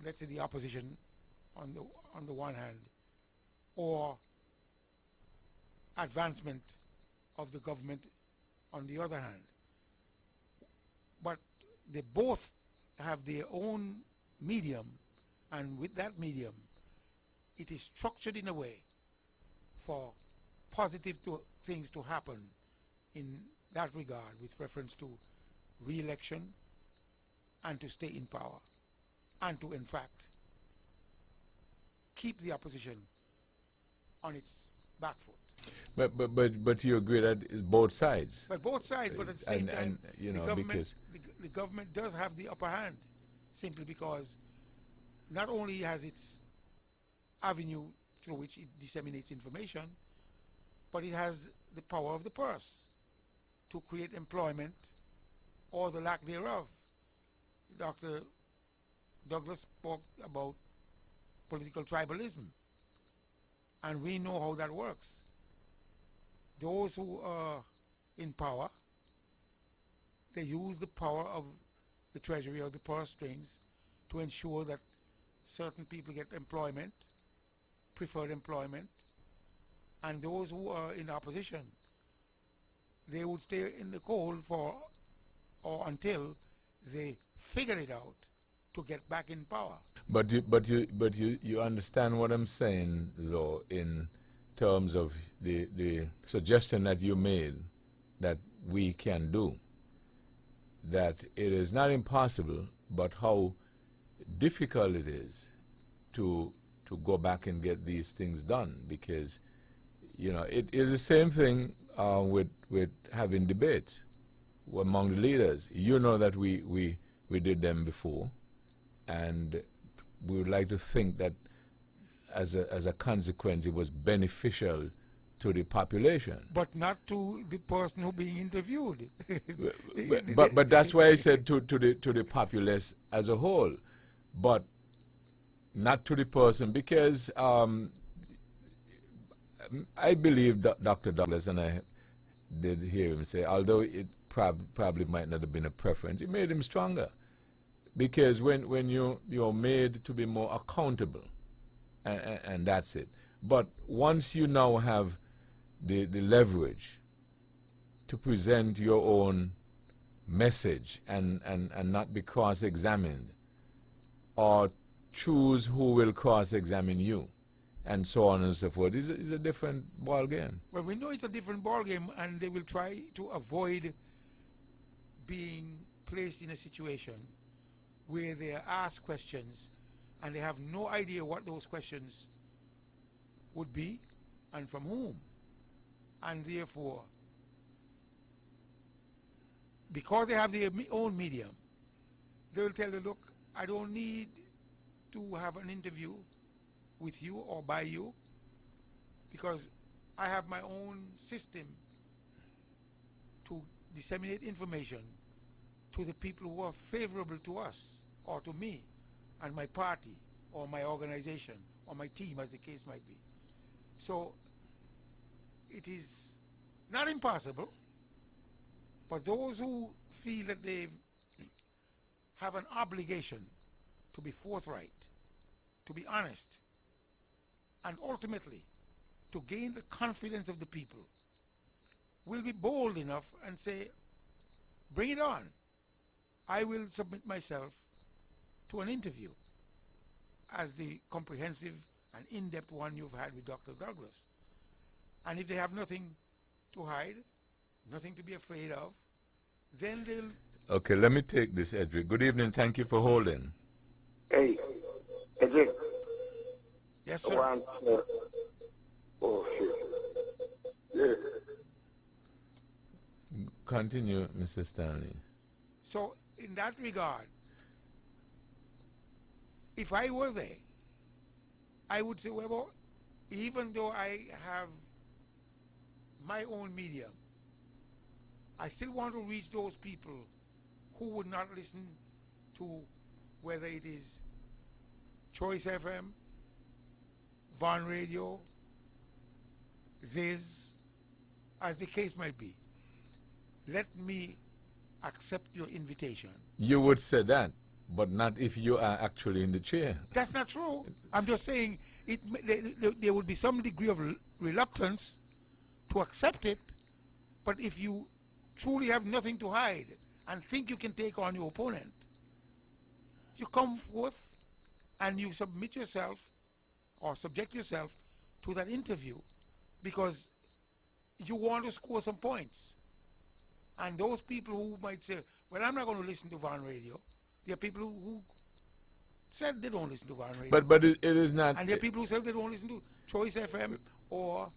let's say, the opposition on the one hand, or advancement of the government on the other hand. But they both have their own medium, and with that medium, it is structured in a way for positive things to happen in that regard, with reference to re-election and to stay in power, and to, in fact, keep the opposition on its back foot. But you agree that it's both sides. But both sides, but at the same time, and you know, the government, because the government does have the upper hand, simply because not only has its avenue through which it disseminates information, but it has the power of the purse to create employment or the lack thereof. Dr. Douglas spoke about political tribalism, and we know how that works. Those who are in power, they use the power of the treasury or the purse strings to ensure that certain people get employment, preferred employment, and those who are in opposition, they would stay in the cold for or until they figure it out to get back in power. But you understand what I'm saying, though, in terms of the suggestion that you made that we can do, that it is not impossible, but how difficult it is to go back and get these things done, because you know it is the same thing with having debates among the leaders. You know that we did them before, and we would like to think that as a consequence it was beneficial to the population. But not to the person who being interviewed. but that's why I said to the populace as a whole, but not to the person, because I believe that Dr. Douglas, and I did hear him say, although it probably might not have been a preference, it made him stronger, because when you're made to be more accountable, and that's it. But once you now have the leverage to present your own message and not be cross-examined, or choose who will cross-examine you, and so on and so forth, is a different ball game. Well, we know it's a different ball game, and they will try to avoid being placed in a situation where they are asked questions and they have no idea what those questions would be and from whom. And therefore, because they have their own medium, they will tell you, look, I don't need to have an interview with you or by you, because I have my own system to disseminate information to the people who are favorable to us, or to me and my party or my organization or my team, as the case might be. So it is not impossible, but those who feel that they have an obligation to be forthright, to be honest, and ultimately to gain the confidence of the people, will be bold enough and say, bring it on. I will submit myself to an interview as the comprehensive and in-depth one you've had with Dr. Douglas. And if they have nothing to hide, nothing to be afraid of, then they'll... Okay, let me take this, Edric. Good evening. Thank you for holding. Hey, Edric. Yes, sir. Oh, shit. Yeah. Continue, Mr. Stanley. So in that regard, if I were there, I would say, well, even though I have my own medium, I still want to reach those people who would not listen to whether it is Choice FM, Von Radio, Ziz, as the case might be. Let me accept your invitation. You would say that, but not if you are actually in the chair. That's not true. I'm just saying there would be some degree of reluctance to accept it, but if you truly have nothing to hide and think you can take on your opponent, you come forth and you submit yourself or subject yourself to that interview because you want to score some points. And those people who might say, well, I'm not going to listen to Von Radio, there are people who said they don't listen to Von Radio. But it is not. And there are people who said they don't listen to Choice FM or,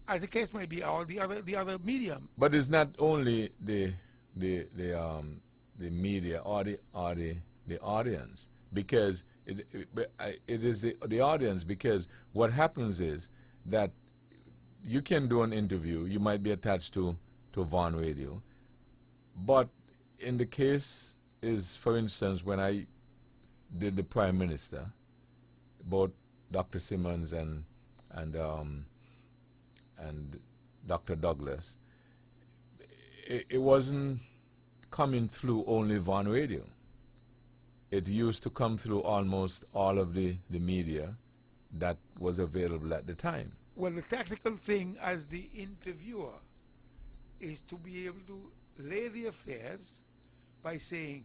as the case may be, or the other medium. But it's not only the media or the audience, because it is the audience, because what happens is that you can do an interview, you might be attached to Von Radio, but in the case is, for instance, when I did the Prime Minister, both Dr. Simmons and Dr. Douglas, it wasn't coming through only Von Radio. It used to come through almost all of the media that was available at the time. Well, the tactical thing as the interviewer is to be able to lay the affairs by saying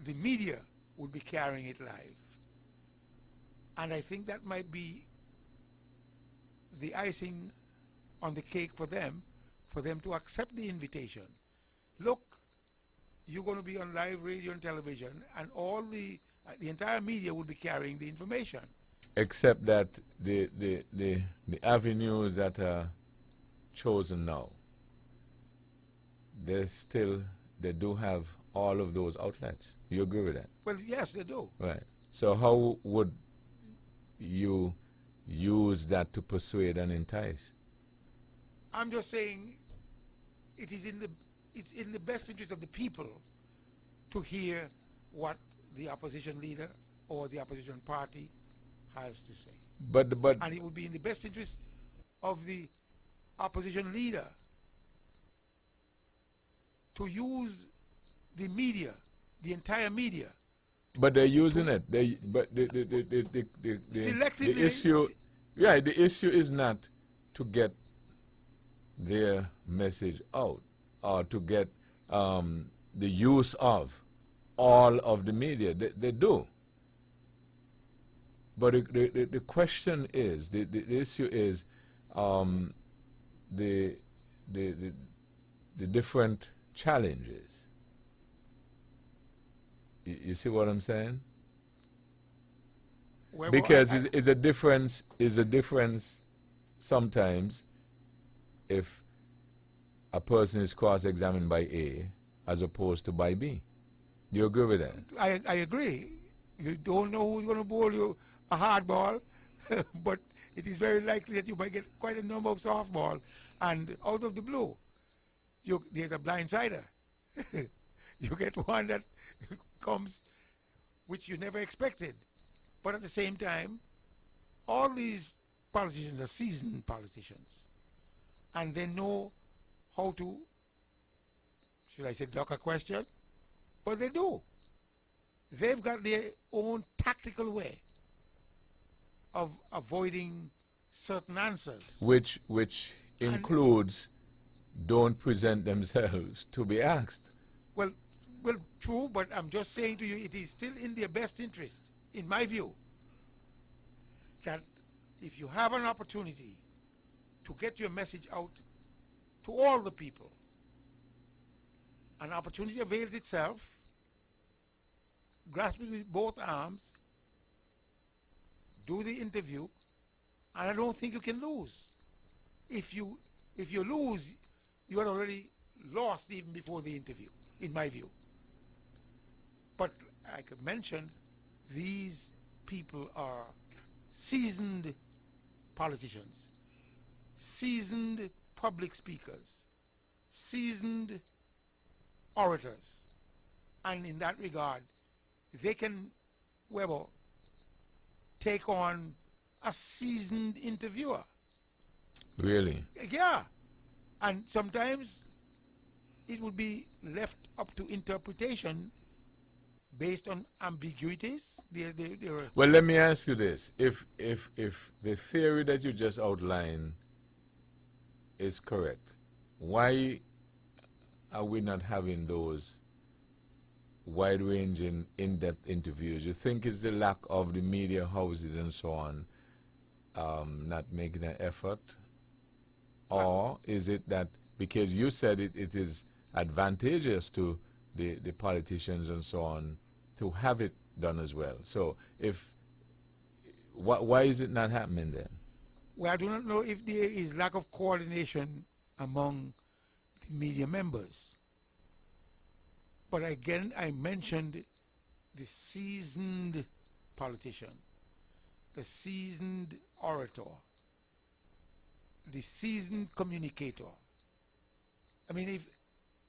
the media will be carrying it live. And I think that might be the icing on the cake for them to accept the invitation. Look, you're going to be on live radio and television, and all the entire media will be carrying the information. Except that the avenues that are chosen now, they do have all of those outlets. You agree with that? Well, yes, they do. Right. So how would you use that to persuade and entice? I'm just saying it's in the best interest of the people to hear what the opposition leader or the opposition party has to say. But And it would be in the best interest of the opposition leader to use the media, the entire media. But they're using it. The Selectively. issue, yeah, the issue is not to get their message out or to get the use of all of the media. They do. But the question is, the issue is the different challenges. You see what I'm saying? Well, Because I- it's a difference sometimes if a person is cross-examined by A as opposed to by B. Do you agree with that? I agree. You don't know who's going to bowl you a hard ball, but it is very likely that you might get quite a number of softball. And out of the blue, there's a blindsider. You get one that comes which you never expected. But at the same time, all these politicians are seasoned politicians. And they know how to, should I say, duck a question? But they do. They've got their own tactical way of avoiding certain answers. Which includes don't present themselves to be asked. Well, true, but I'm just saying to you, it is still in their best interest, in my view, that if you have an opportunity to get your message out to all the people, an opportunity avails itself, grasp it with both arms, do the interview, and I don't think you can lose. If you lose, you had already lost even before the interview, in my view. But I could mention, these people are seasoned politicians, seasoned public speakers, seasoned orators. And in that regard, they can, Weber, take on a seasoned interviewer. Really? Yeah. And sometimes it would be left up to interpretation based on ambiguities. Well, let me ask you this. If the theory that you just outlined is correct, why are we not having those wide-ranging, in-depth interviews? You think it's the lack of the media houses and so on not making an effort? Or is it that, because you said it is advantageous to the politicians and so on to have it done as well? So why is it not happening then? Well, I do not know if there is lack of coordination among the media members. But again, I mentioned the seasoned politician, the seasoned orator, the seasoned communicator. I mean,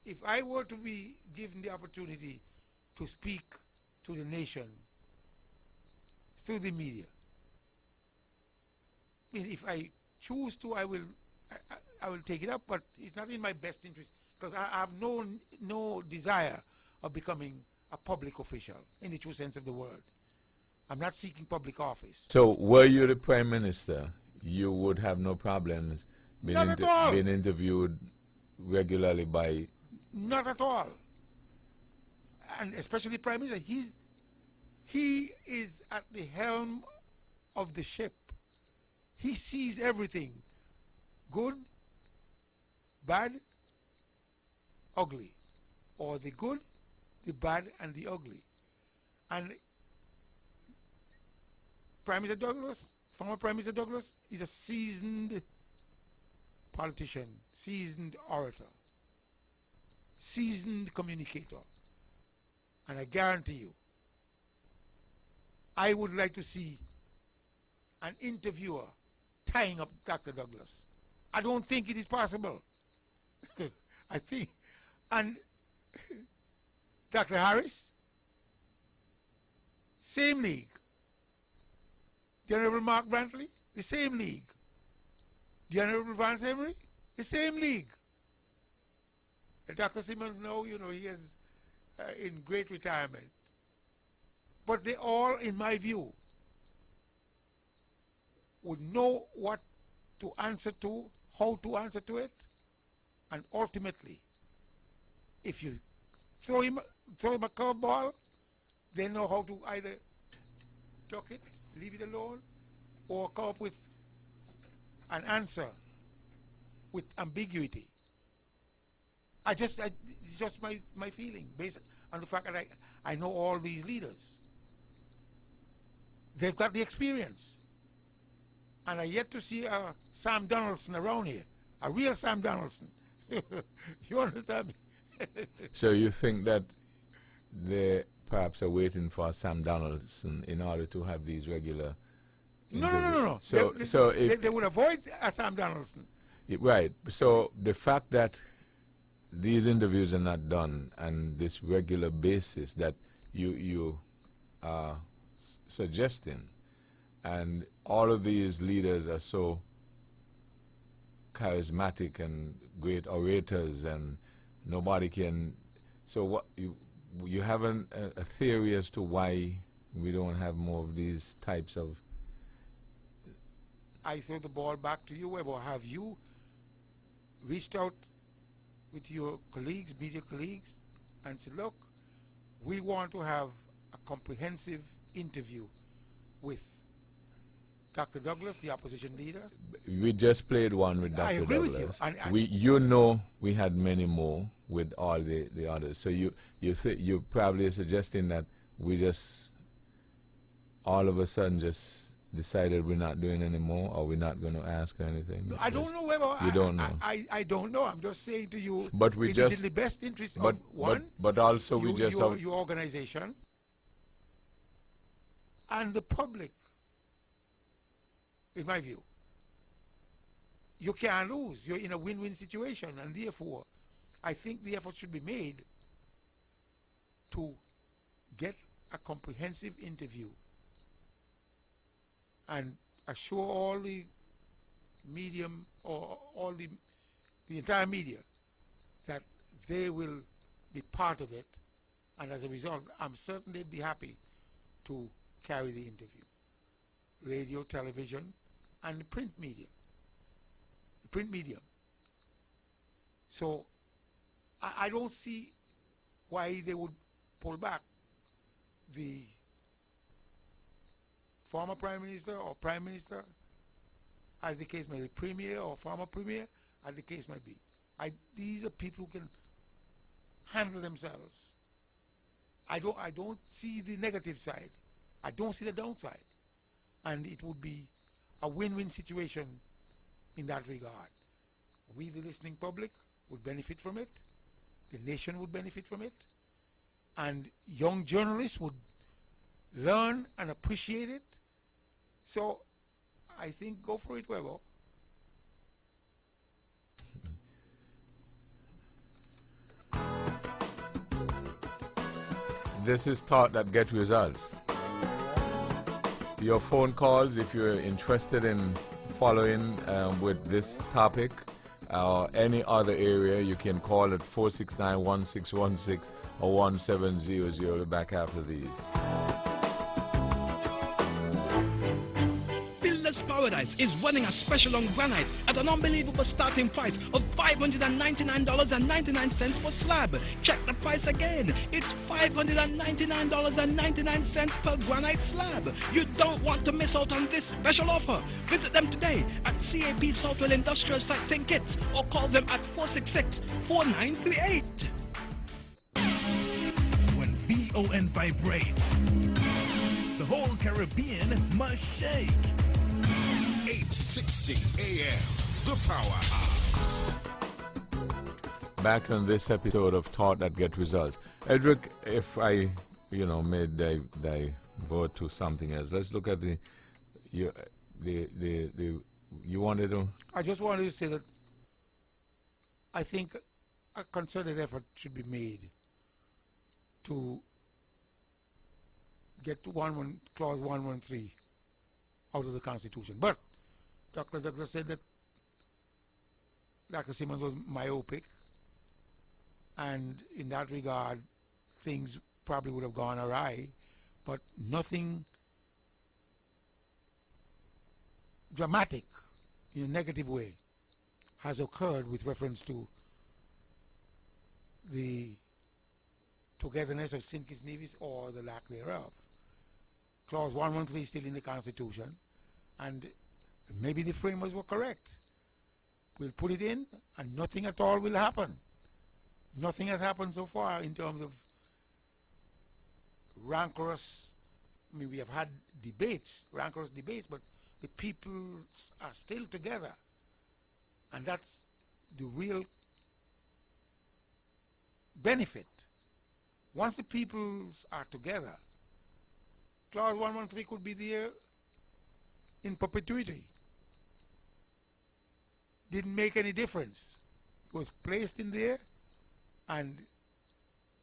if I were to be given the opportunity to speak to the nation through the media, I mean, if I choose to, I will take it up, but it's not in my best interest, because I have no desire of becoming a public official in the true sense of the word. I'm not seeking public office. So were you the prime minister, you would have no problems being, Not at all. being interviewed regularly by... Not at all. And especially Prime Minister, he is at the helm of the ship. He sees everything, good, bad, ugly, or the good, the bad, and the ugly. And Prime Minister Douglas, former Prime Minister Douglas, is a seasoned politician, seasoned orator, seasoned communicator. And I guarantee you, I would like to see an interviewer tying up Dr. Douglas. I don't think it is possible. I think, and Dr. Harris, same league. The Honorable Mark Brantley, the same league. The Honorable Vance Emery, the same league. And Dr. Simmons now, he is in great retirement. But they all, in my view, would know what to answer to, how to answer to it, and ultimately, if you throw him a curveball, they know how to either duck it, leave it alone, or come up with an answer with ambiguity. It's just my feeling, based on the fact that I know all these leaders. They've got the experience. And I yet to see a Sam Donaldson around here, a real Sam Donaldson. You understand me? So you think that they perhaps are waiting for Sam Donaldson in order to have these regular interviews? No. So They would avoid a Sam Donaldson. Right. So the fact that these interviews are not done and this regular basis that you are suggesting, and all of these leaders are so charismatic and great orators, and nobody can. So what you have a theory as to why we don't have more of these types of. I throw the ball back to you, Weber. Have you reached out with your colleagues, media colleagues, and said, look, we want to have a comprehensive interview with Dr. Douglas, the opposition leader? We just played one with Dr. I agree Douglas. with you. We had many more with all the others. So you probably are suggesting that we just all of a sudden just decided we're not doing any more, or we're not going to ask her anything? I don't know whether You don't know. I don't know. I'm just saying to you. But we it just is in the best interest but of one. but also we just your, have, your organization and the public. In my view, you can't lose. You're in a win-win situation, and therefore, I think the effort should be made to get a comprehensive interview and assure all the medium or all the entire media that they will be part of it, and as a result, I'm certain they'd be happy to carry the interview. Radio, television, and the print media. The print medium. So I don't see why they would pull back the former Prime Minister or Prime Minister, as the case may be, Premier or former Premier, as the case might be. These are people who can handle themselves. I don't see the negative side. I don't see the downside. And it would be a win-win situation in that regard. We, the listening public, would benefit from it. The nation would benefit from it. And young journalists would learn and appreciate it. So I think go for it, Webo. this is Thought That Get Results. Your phone calls, if you're interested in following with this topic or any other area, you can call at 469-1616 or 1700. We'll be back after these. Builders Paradise is running a special on granite at an unbelievable starting price of $599.99 per slab. Check the price again. It's $599.99 per granite slab. You don't want to miss out on this special offer. Visit them today at CAP Southwell Industrial Site St. Kitts or call them at 466-4938. When VON vibrates, the whole Caribbean must shake. 860 AM, the Powerhouse. Back on this episode of Thought That Get Results. Edric, if I, may divert to something else, let's look at you wanted to... I just wanted to say that I think a concerted effort should be made to get to Clause 113 out of the Constitution. But Dr. Douglas said that Dr. Simmons was myopic, and in that regard, things probably would have gone awry, but nothing dramatic in a negative way has occurred with reference to the togetherness of St. Kitts Nevis or the lack thereof. Clause 113 is still in the Constitution, and maybe the framers were correct. We'll put it in, and nothing at all will happen. Nothing has happened so far in terms of rancorous. We have had debates, rancorous debates, but the people are still together, and that's the real benefit. Once the peoples are together, Clause 113 could be there in perpetuity. Didn't make any difference. It was placed in there, and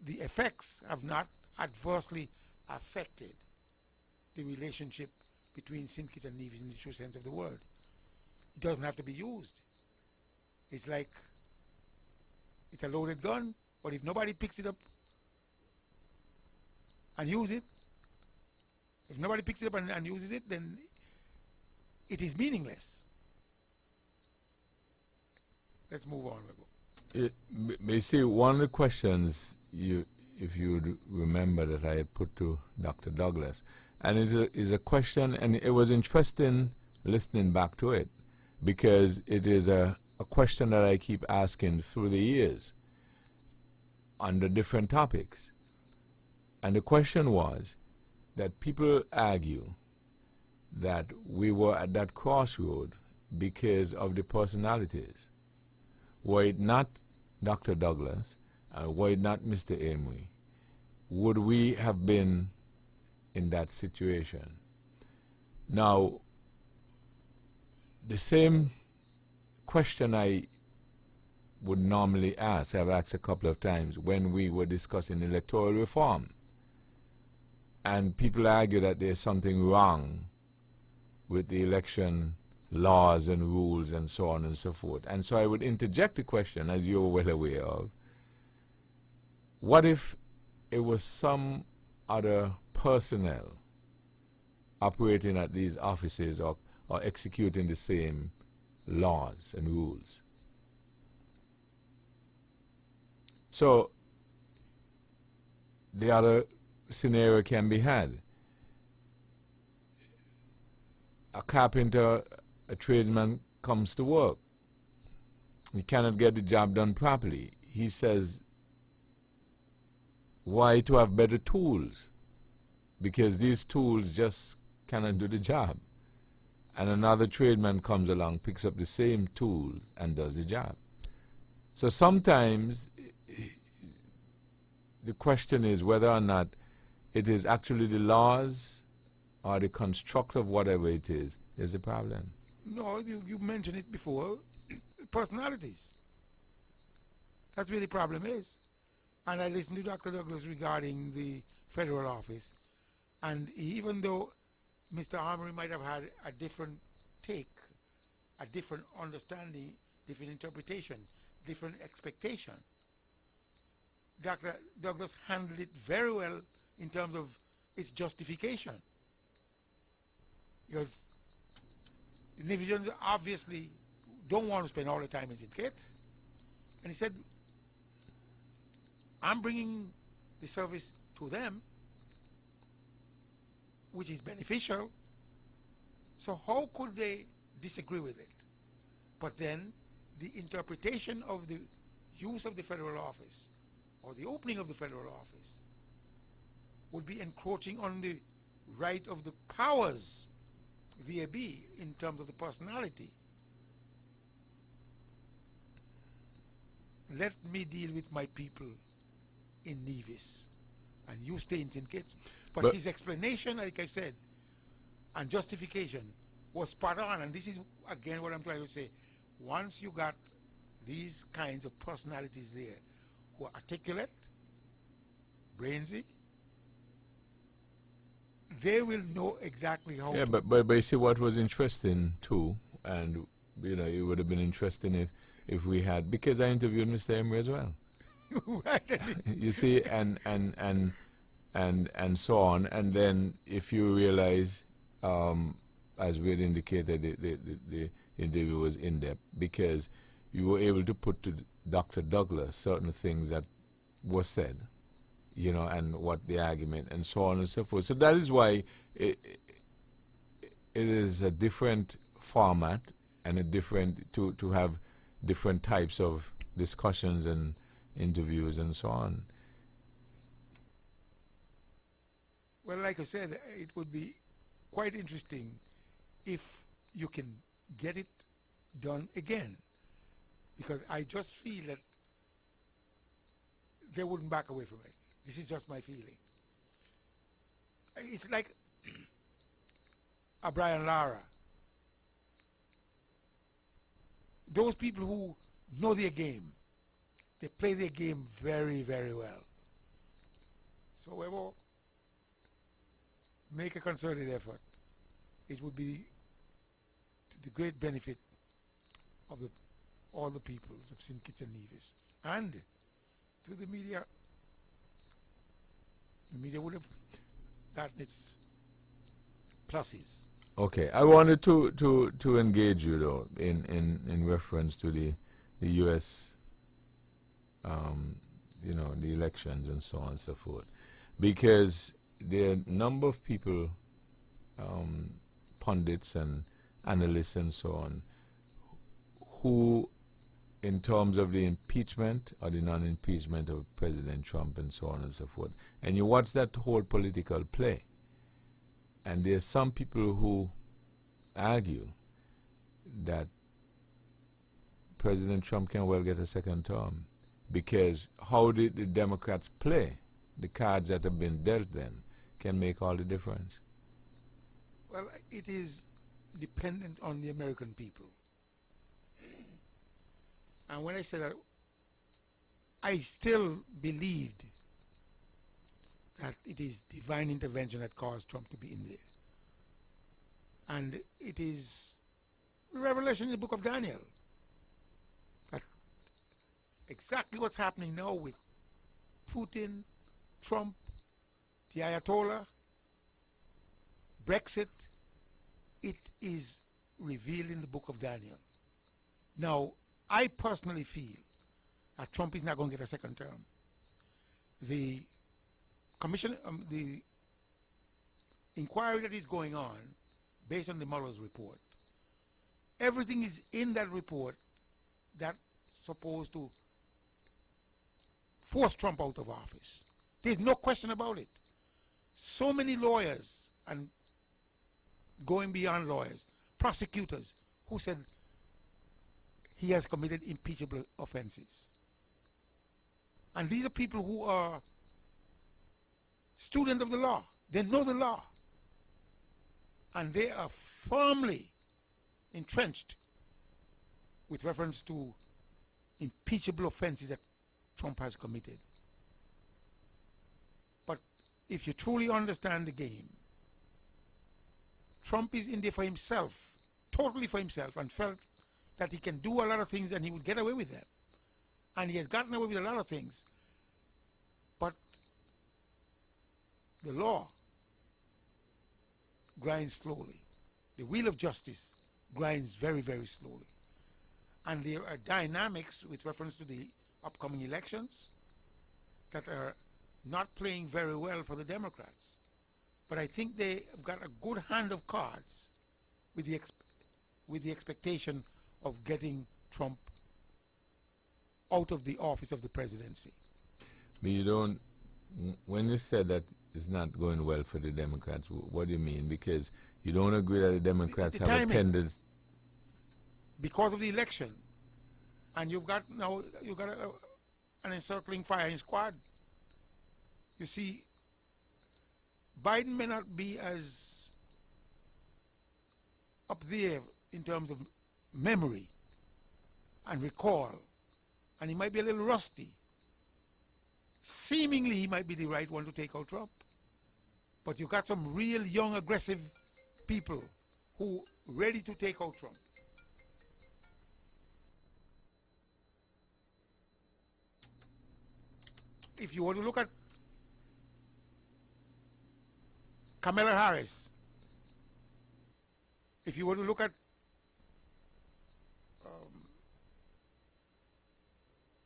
the effects have not adversely affected the relationship between St. Kitts and Nevis in the true sense of the word. It doesn't have to be used. It's like it's a loaded gun, but if nobody picks it up and use it, if nobody picks it up and uses it, then it is meaningless. Let's move on. You see, one of the questions, if you remember, that I had put to Dr. Douglas, and is a question, and it was interesting listening back to it, because it is a question that I keep asking through the years under different topics. And the question was that people argue that we were at that crossroad because of the personalities. Were it not Dr. Douglas, were it not Mr. Amory, would we have been in that situation? Now, the same question I would normally ask, I've asked a couple of times when we were discussing electoral reform. And people argue that there's something wrong with the election laws and rules and so on and so forth. And so I would interject the question, as you're well aware of, what if it was some other personnel operating at these offices or executing the same laws and rules? So the other scenario can be had. A carpenter, a tradesman comes to work. He cannot get the job done properly. He says, why to have better tools? Because these tools just cannot do the job. And another tradesman comes along, picks up the same tool and does the job. So sometimes the question is whether or not it is actually the laws or the construct of whatever it is the problem. No, you mentioned it before. Personalities. That's where the problem is. And I listened to Dr. Douglas regarding the federal office. And even though Mr. Amory might have had a different take, a different understanding, different interpretation, different expectation, Dr. Douglas handled it very well in terms of its justification. Because the Navy obviously don't want to spend all the time in St. Kitts. And he said, I'm bringing the service to them, which is beneficial. So how could they disagree with it? But then the interpretation of the use of the federal office or the opening of the federal office would be encroaching on the right of the powers there be in terms of the personality. Let me deal with my people in Nevis and you stay in St. Kitts. But his explanation, like I said, and justification was spot on. And this is, again, what I'm trying to say. Once you got these kinds of personalities there who are articulate, brainsy, they will know exactly how to... But you see what was interesting too, and you know, it would have been interesting if we had, because I interviewed Mr. Emery as well. You see, and so on, and then if you realize, as we had indicated, the interview was in depth because you were able to put to Dr. Douglas certain things that were said, you know, and what the argument and so on and so forth. So that is why it is a different format and a different to have different types of discussions and interviews and so on. Well, like I said, it would be quite interesting if you can get it done again, because I just feel that they wouldn't back away from it. This is just my feeling. It's like a Brian Lara. Those people who know their game, they play their game very, very well. So we will make a concerted effort. It would be to the great benefit of all the peoples of St. Kitts and Nevis. And to the media would have gotten its pluses. Okay, I wanted to engage you though in reference to the U.S. You know, the elections and so on and so forth, because there are a number of people, pundits and analysts and so on, who, in terms of the impeachment or the non-impeachment of President Trump and so on and so forth, and you watch that whole political play, and there's some people who argue that President Trump can well get a second term, because how did the Democrats play the cards that have been dealt them can make all the difference. Well, it is dependent on the American people. And when I say that, I still believed that it is divine intervention that caused Trump to be in there. And it is revelation in the book of Daniel. That exactly what's happening now with Putin, Trump, the Ayatollah, Brexit, it is revealed in the book of Daniel. Now, I personally feel that Trump is not going to get a second term. The commission, the inquiry that is going on, based on the Mueller's report, everything is in that report that's supposed to force Trump out of office. There's no question about it. So many lawyers, and going beyond lawyers, prosecutors, who said he has committed impeachable offenses. And these are people who are students of the law. They know the law. And they are firmly entrenched with reference to impeachable offenses that Trump has committed. But if you truly understand the game, Trump is in there for himself, totally for himself, and felt that he can do a lot of things and he would get away with them. And he has gotten away with a lot of things. But the law grinds slowly. The wheel of justice grinds very, very slowly. And there are dynamics with reference to the upcoming elections that are not playing very well for the Democrats. But I think they have got a good hand of cards with the expectation of getting Trump out of the office of the presidency. But you don't, when you said that it's not going well for the Democrats, what do you mean? Because you don't agree that the Democrats The have a timing. tendency. Because of the election. And you've got an encircling firing squad. You see, Biden may not be as up there in terms of memory and recall, and he might be a little rusty. Seemingly he might be the right one to take out Trump. But you've got some real young, aggressive people who are ready to take out Trump. If you were to look at Kamala Harris, if you were to look at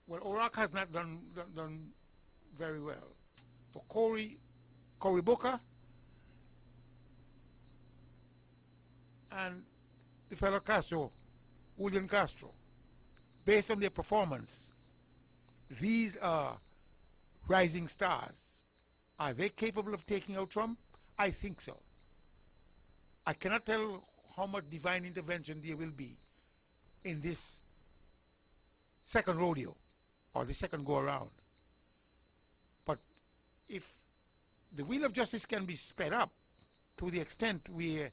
well, O'Rourke has not done very well. For Cory Booker and the fellow Castro, Julian Castro, based on their performance, these are rising stars. Are they capable of taking out Trump? I think so. I cannot tell how much divine intervention there will be in this second rodeo or the second go around. But if the wheel of justice can be sped up to the extent where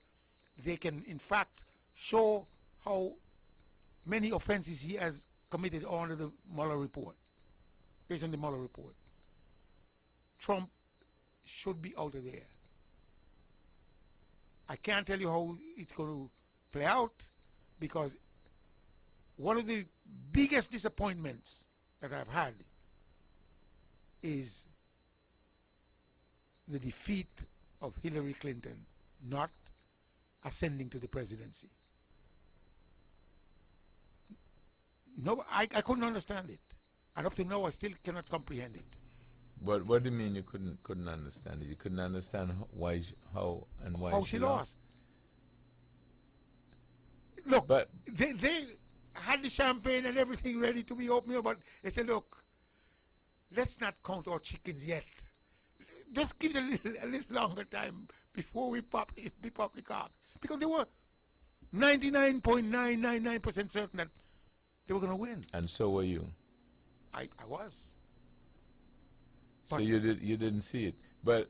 they can in fact show how many offenses he has committed under the Mueller report, based on the Mueller report, Trump should be out of there. I can't tell you how it's going to play out, because one of the biggest disappointments that I've had is the defeat of Hillary Clinton not ascending to the presidency. No, I couldn't understand it. And up to now, I still cannot comprehend it. But what do you mean you couldn't understand it? You couldn't understand why, how she lost. Look, But they had the champagne and everything ready to be opened, but they said, look, let's not count our chickens yet. Just give it a little longer time before we pop the cork. Because 99.999% certain that they were going to win. And so were you. I was. So But- you didn't see it. But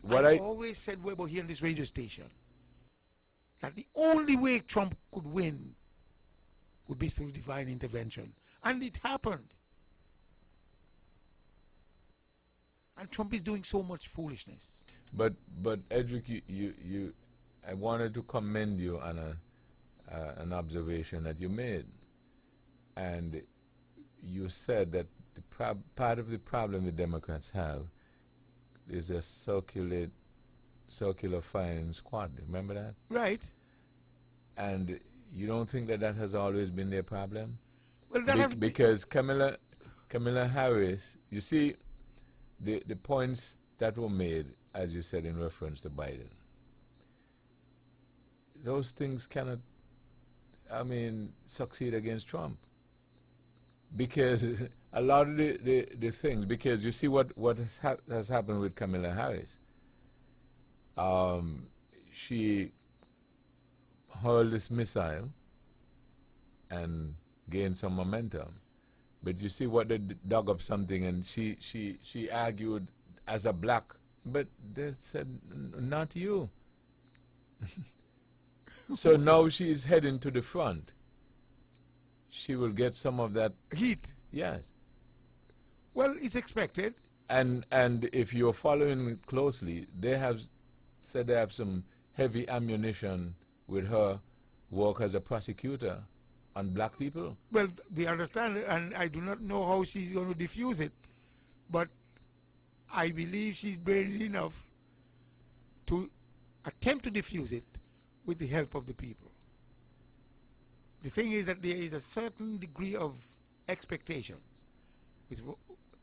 what I I always said, Weber, here on this radio station, that the only way Trump could win would be through divine intervention. And it happened. And Trump is doing so much foolishness. But Edric, you I wanted to commend you on an observation that you made, and you said that part of the problem the Democrats have is a circular firing squad. Remember that? Right. And you don't think that has always been their problem? Well, that has Because Kamala Harris, you see, the points that were made, as you said, in reference to Biden, those things cannot, succeed against Trump. Because a lot of the things, because you see what has happened with Kamala Harris. She hurled this missile and gained some momentum. But you see what they dug up something, and she argued as a black, but they said, not you. So now she's heading to the front. She will get some of that. heat. Yes. Well, it's expected. And if you're following it closely, they have said they have some heavy ammunition with her work as a prosecutor on black people. Well, we understand, and I do not know how she's going to diffuse it, but I believe she's brave enough to attempt to diffuse it with the help of the people. The thing is that there is a certain degree of expectation.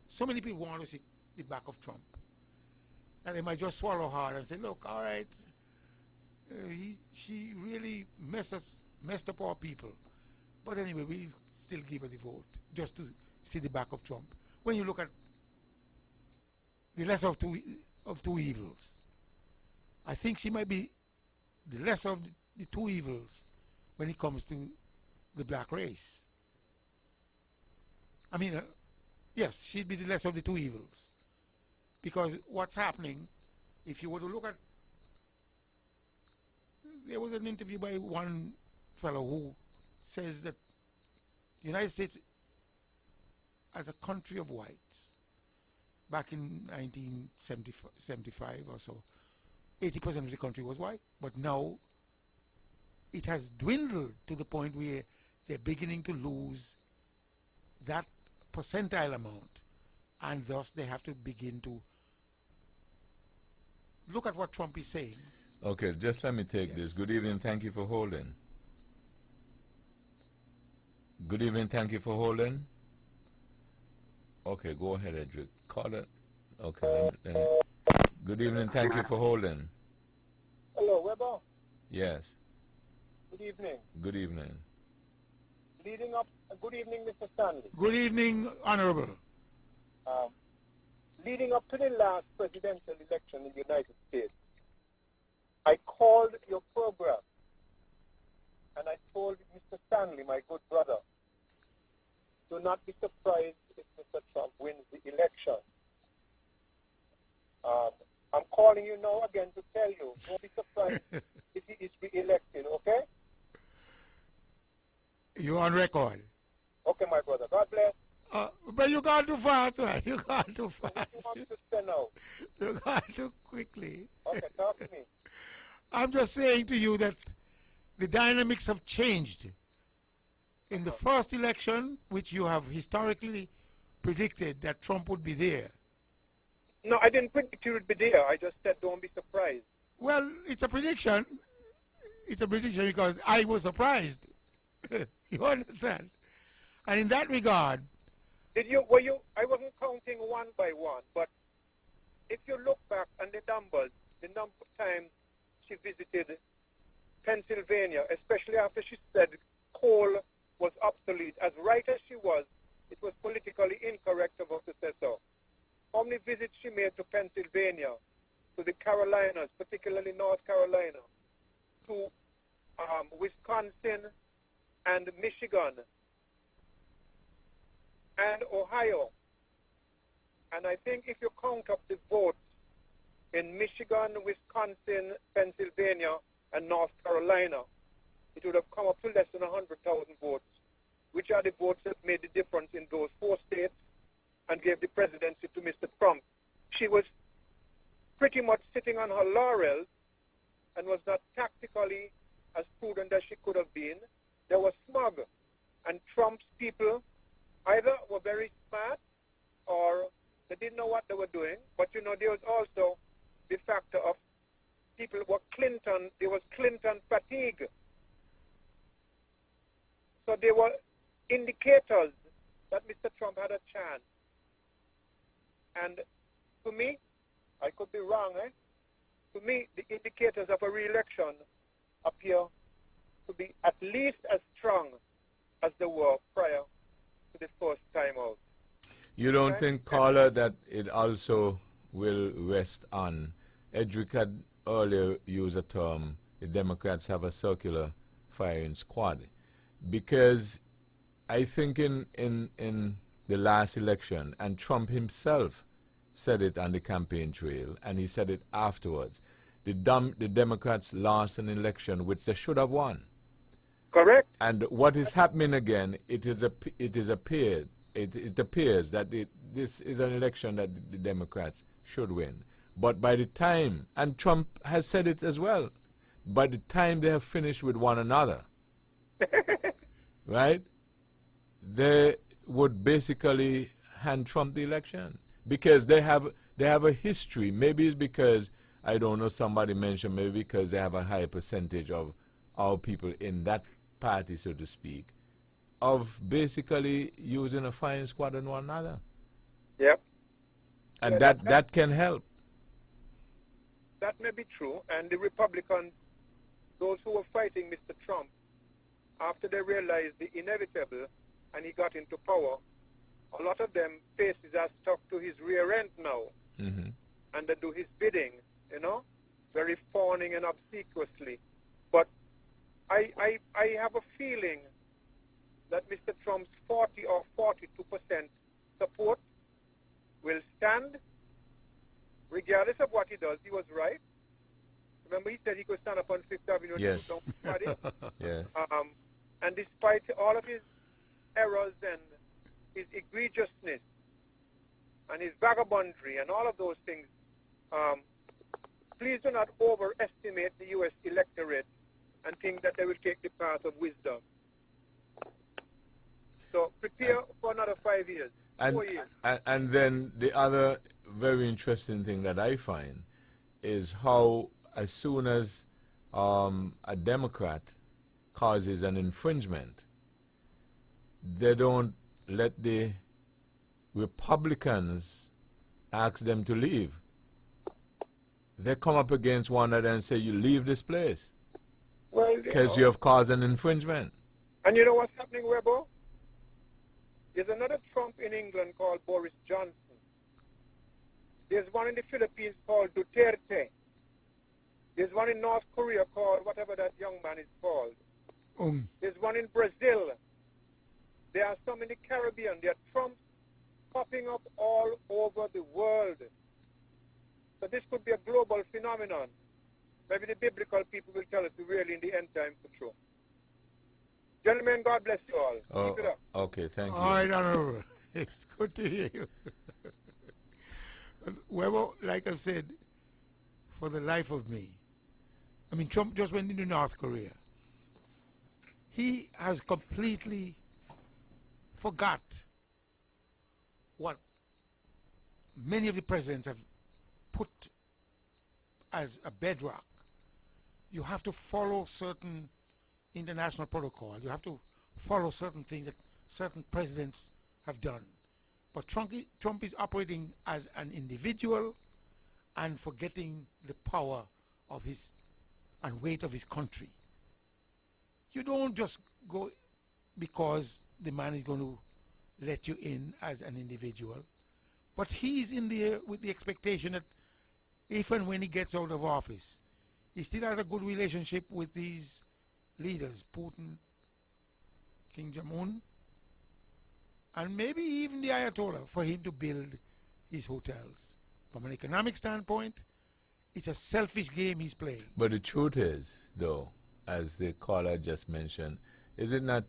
So many people want to see the back of Trump. And they might just swallow hard and say, look, all right, she really messed up our people. But anyway, we still give her the vote just to see the back of Trump. When you look at the lesser of two evils, I think she might be the lesser of the two evils when it comes to the black race. Yes, she'd be the lesser of the two evils. Because what's happening, if you were to look at, there was an interview by one fellow who says that the United States, as a country of whites, back in 1975 or so, 80% of the country was white, but now it has dwindled to the point where they're beginning to lose that percentile amount, and thus they have to begin to look at what Trump is saying. Okay, just let me take this. Good evening, thank you for holding. Good evening, thank you for holding. Okay, go ahead, Edric. Call it. Okay. Good evening, thank you for holding. Hello, Weber. Yes. Good evening. Good evening. Leading up, good evening, Mr. Stanley. Good evening, Honorable. Leading up to the last presidential election in the United States, I called your program and I told Mr. Stanley, my good brother, do not be surprised if Mr. Trump wins the election. I'm calling you now again to tell you, don't be surprised if he is re-elected, okay? You're on record. Okay, my brother. God bless. But you gone too fast, man. You gone too fast. You want me to say now? You gone too quickly. Okay, talk to me. I'm just saying to you that the dynamics have changed. In the first election, which you have historically predicted that Trump would be there. No, I didn't predict you would be there. I just said don't be surprised. Well, it's a prediction. It's a prediction because I was surprised. You understand? And in that regard, I wasn't counting one by one, but if you look back on the number of times she visited Pennsylvania, especially after she said coal was obsolete, as right as she was, it was politically incorrect of her to say so. How many visits she made to Pennsylvania, to the Carolinas, particularly North Carolina, to Wisconsin and Michigan and Ohio. And I think if you count up the votes in Michigan, Wisconsin, Pennsylvania, and North Carolina, it would have come up to less than 100,000 votes, which are the votes that made the difference in those 4 states and gave the presidency to Mr. Trump. She was pretty much sitting on her laurels and was not tactically as prudent as she could have been. They were smug. And Trump's people either were very smart or they didn't know what they were doing. But, you know, there was also the factor of people were Clinton, there was Clinton fatigue. So there were indicators that Mr. Trump had a chance. And to me, I could be wrong, to me, the indicators of a re-election appear to be at least as strong as they were prior to the first time out. You don't think, caller, that it also will rest on, Edric had earlier used a term, the Democrats have a circular firing squad, because I think in the last election, and Trump himself said it on the campaign trail, and he said it afterwards, the Democrats lost an election which they should have won. Correct. And what is happening again, it appears that this is an election that the Democrats should win. But by the time, and Trump has said it as well, by the time they have finished with one another, right, they would basically hand Trump the election. Because they have a history. Maybe it's because, I don't know, somebody mentioned, maybe because they have a high percentage of our people in that party, so to speak, of basically using a firing squad on one another. Yep. And that can help. That may be true. And the Republicans, those who were fighting Mr. Trump, after they realized the inevitable and he got into power, a lot of them faces are stuck to his rear end now. Mm-hmm. And they do his bidding, you know, very fawning and obsequiously. But I have a feeling that Mr. Trump's 40 or 42% support will stand regardless of what he does. He was right. Remember, he said he could stand up on Fifth Avenue and yes. shoot down somebody. Yes. And despite all of his errors and his egregiousness and his vagabondry and all of those things, please do not overestimate the U.S. electorate and think that they will take the path of wisdom. So prepare for another 5 years, 4 years. And then the other very interesting thing that I find is how as soon as a Democrat causes an infringement, they don't let the Republicans ask them to leave. They come up against one another and say, you leave this place because you have caused an infringement. And you know what's happening, Webo? There's another Trump in England called Boris Johnson. There's one in the Philippines called Duterte. There's one in North Korea called whatever that young man is called. There's one in Brazil. There are some in the Caribbean. There are Trumps popping up all over the world. So this could be a global phenomenon. Maybe the biblical people will tell us we're really in the end times for true. Gentlemen, God bless you all. Oh, Keep it up. okay, thank you. All right, Honorable. It's good to hear you. Well, like I said, for the life of me, I mean, Trump just went into North Korea. He has completely forgot what many of the presidents have put as a bedrock. You have to follow certain international protocol. You have to follow certain things that certain presidents have done. But Trump is operating as an individual and forgetting the power of his and weight of his country. You don't just go because the man is going to let you in as an individual, but he's in there with the expectation that if and when he gets out of office, he still has a good relationship with these leaders, Putin, King Jong-un, and maybe even the Ayatollah, for him to build his hotels. From an economic standpoint, it's a selfish game he's playing. But the truth is, though, as the caller just mentioned, is it not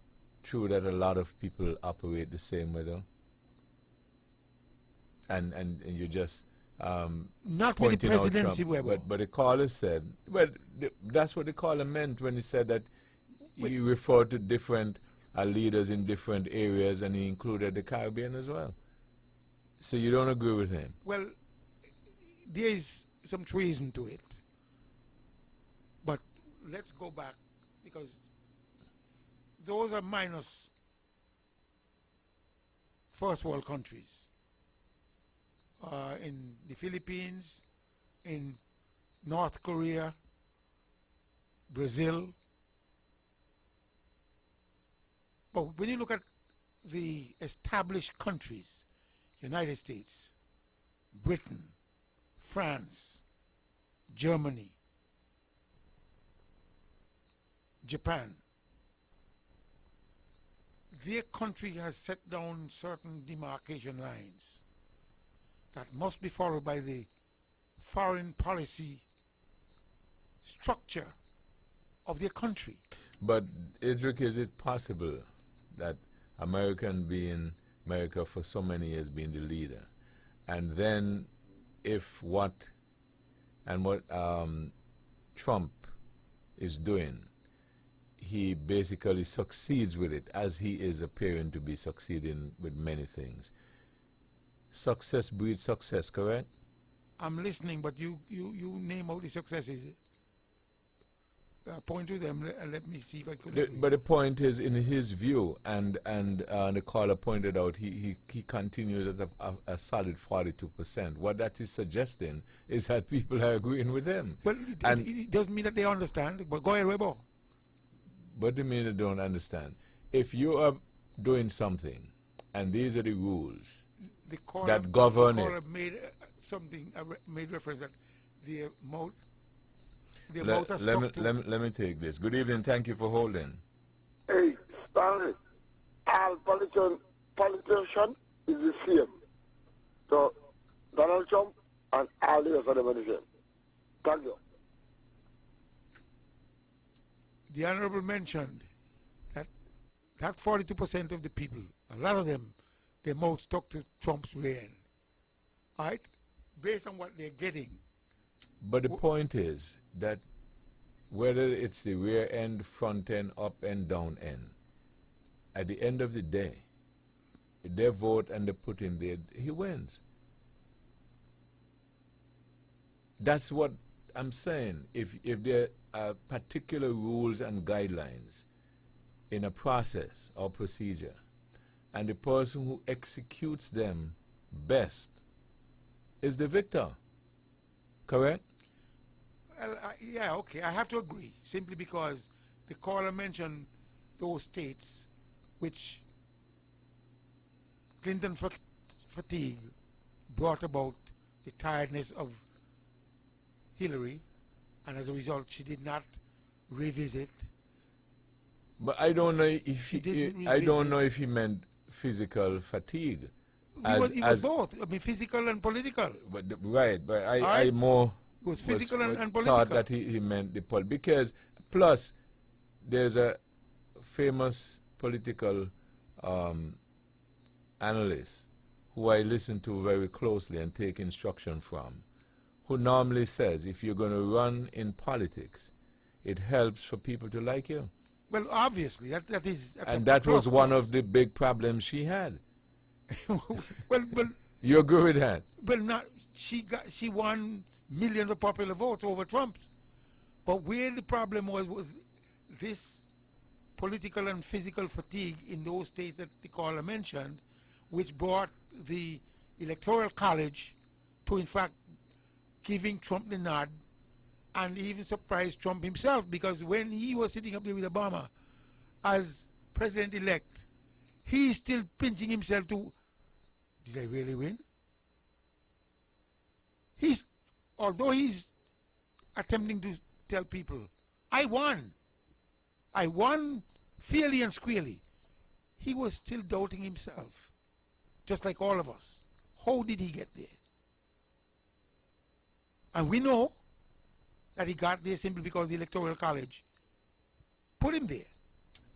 true that a lot of people operate the same way, though? And you just Not with the pointing out presidency, Trump. Weber. But the caller said, well, that's what the caller meant when he said that he referred to different leaders in different areas, and he included the Caribbean as well. So you don't agree with him? Well, there is some treason to it. But let's go back, because those are minus first world countries. In the Philippines, in North Korea, Brazil. But when you look at the established countries, United States, Britain, France, Germany, Japan, their country has set down certain demarcation lines that must be followed by the foreign policy structure of their country. But, Idrik, is it possible that America for so many years being the leader, and then if what Trump is doing, he basically succeeds with it, as he is appearing to be succeeding with many things. Success breeds success, correct? I'm listening, but you name out the successes. Point to them and let me see if I could. But the point is, in his view, and the caller pointed out, he continues at a solid 42%. What that is suggesting is that people are agreeing with him. Well, it doesn't mean that they understand. But go ahead, Weber. What do you mean they don't understand? If you are doing something, and these are the rules that govern it. The caller made made reference that the amount has stuck to. Let me take this. Good evening. Thank you for holding. Hey, Stanley, all politician is the same. So, Donald Trump and all the rest of them are the same. Thank you. The Honorable mentioned that 42% of the people, a lot of them, their mouth stuck to Trump's rear end. All right? Based on what they're getting. But the point is that whether it's the rear end, front end, up end, down end, at the end of the day, they vote and they put in there, he wins. That's what I'm saying. If there are particular rules and guidelines in a process or procedure, and the person who executes them best is the victor, correct? Well, yeah, okay, I have to agree, simply because the caller mentioned those states which Clinton fatigue brought about the tiredness of Hillary, and as a result she did not revisit. But I don't know if he meant physical fatigue. It was both. I mean, physical and political. But I more it was physical and political. Thought that he meant the because plus there's a famous political analyst who I listen to very closely and take instruction from, who normally says if you're going to run in politics, it helps for people to like you. Well, obviously, that is. And that was one of the big problems she had. well, you agree with that? Well, she won millions of popular votes over Trump. But where the problem was this political and physical fatigue in those states that the caller mentioned, which brought the Electoral College to, in fact, giving Trump the nod, and even surprised Trump himself, because when he was sitting up there with Obama as president-elect, he's still pinching himself to, did I really win? Although he's attempting to tell people, I won. I won fairly and squarely. He was still doubting himself, just like all of us. How did he get there? And we know that he got there simply because the Electoral College put him there.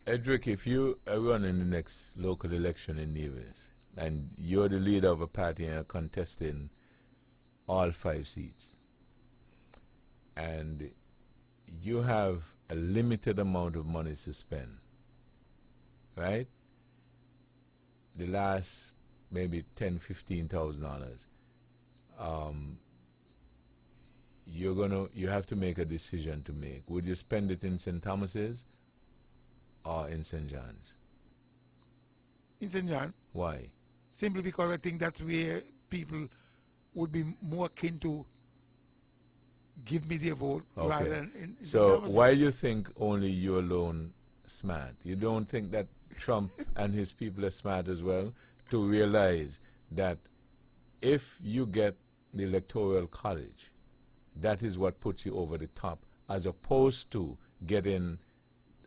Edric, if you run in the next local election in Nevis, and you're the leader of a party and you're contesting all 5 seats, and you have a limited amount of money to spend, right? The last maybe $10,000-$15,000. You have to make a decision to make. Would you spend it in St. Thomas's or in St. John's? In St. John, Why? simply because I think that's where people would be more keen to give me their vote rather than in St. So Thomas's. why do you think only you alone smart? You don't think that Trump and his people are smart as well to realize that if you get the Electoral College, that is what puts you over the top, as opposed to getting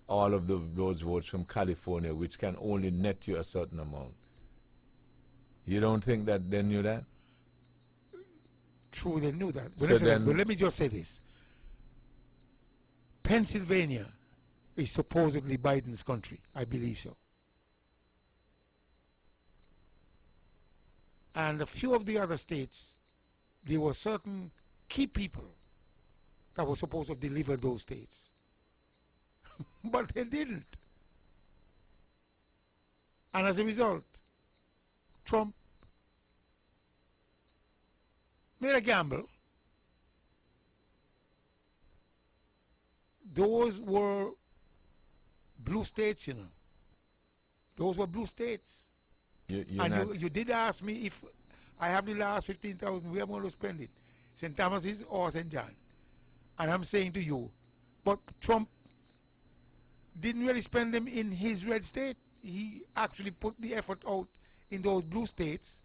all of those votes from California, which can only net you a certain amount. You don't think that they knew that? True, they knew that. So But, listen, then- but let me just say this. Pennsylvania is supposedly Biden's country. I believe so. And a few of the other states, there were certain key people that were supposed to deliver those states. But they didn't. And as a result, Trump made a gamble. Those were blue states, you know. Those were blue states. You did ask me if I have the last 15,000, where am I going to spend it? St. Thomas's or St. John? And I'm saying to you, but Trump didn't really spend them in his red state. He actually put the effort out in those blue states,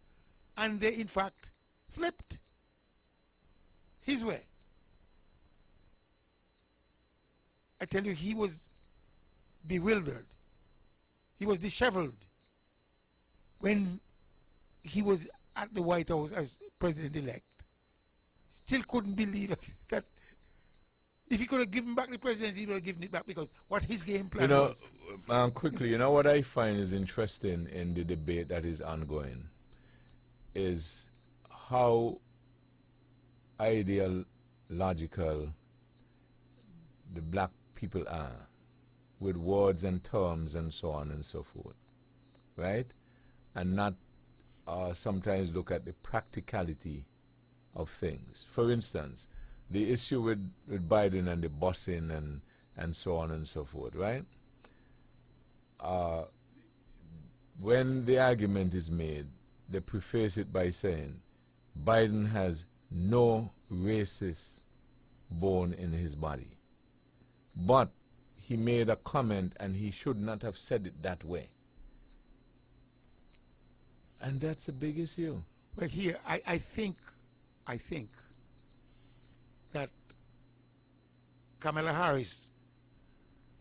and they in fact flipped his way. I tell you, he was bewildered. He was disheveled when he was at the White House as president-elect. Still couldn't believe that if he could have given back the presidency, he would have given it back, because what his game plan was. Quickly, you know what I find is interesting in the debate that is ongoing is how ideological the black people are with words and terms and so on and so forth, right? And not sometimes look at the practicality of things. For instance, the issue with Biden and the busing and so on and so forth, right? When the argument is made, they preface it by saying Biden has no racist bone in his body. But he made a comment and he should not have said it that way. And that's a big issue. Well, here, I think that Kamala Harris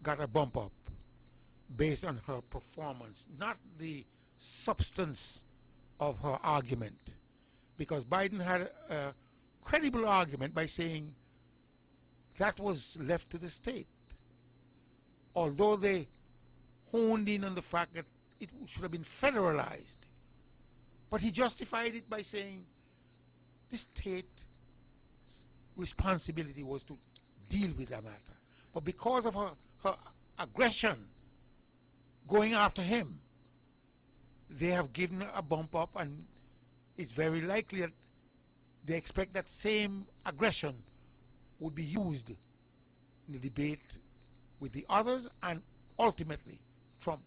got a bump up based on her performance, not the substance of her argument. Because Biden had a credible argument by saying that was left to the state. Although they honed in on the fact that it should have been federalized. But he justified it by saying the state's responsibility was to deal with that matter. But because of her aggression going after him, they have given her a bump up, and it's very likely that they expect that same aggression would be used in the debate with the others and ultimately Trump.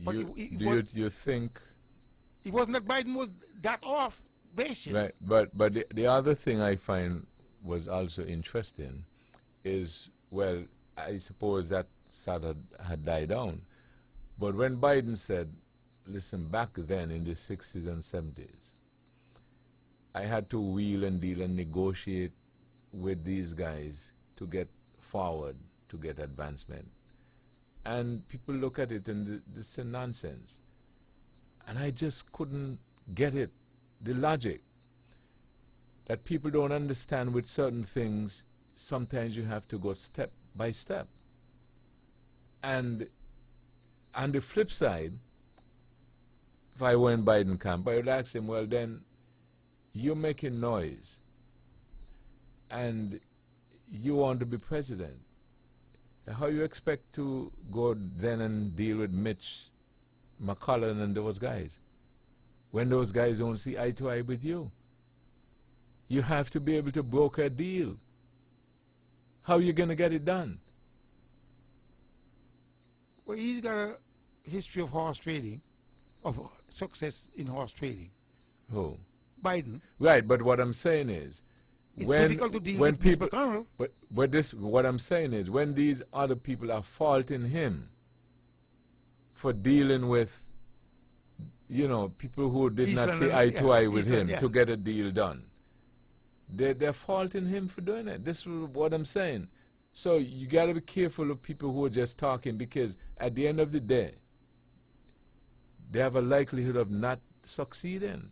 But You think... It wasn't that Biden was that off base. Right, but the other thing I find was also interesting is, well, I suppose that sort of had died down. But when Biden said, listen, back then in the 60s and 70s, I had to wheel and deal and negotiate with these guys to get forward, to get advancement. And people look at it and this is nonsense. And I just couldn't get it, the logic. That people don't understand with certain things, sometimes you have to go step by step. And on the flip side, if I were in Biden camp, I would ask him, well then, you're making noise and you want to be president. How you expect to go then and deal with Mitch McConnell and those guys when those guys don't see eye to eye with you? You have to be able to broker a deal. How are you going to get it done? Well, he's got a history of horse trading, of success in horse trading. Who? Biden. Right, but what I'm saying is, It's when difficult to deal when with people, Mr. McConnell. but this, what I'm saying is, when these other people are faulting him for dealing with, you know, people who did not Eastland see and- eye to yeah, eye with Eastland, him yeah. to get a deal done, they're faulting him for doing it. This is what I'm saying. So you got to be careful of people who are just talking, because at the end of the day, they have a likelihood of not succeeding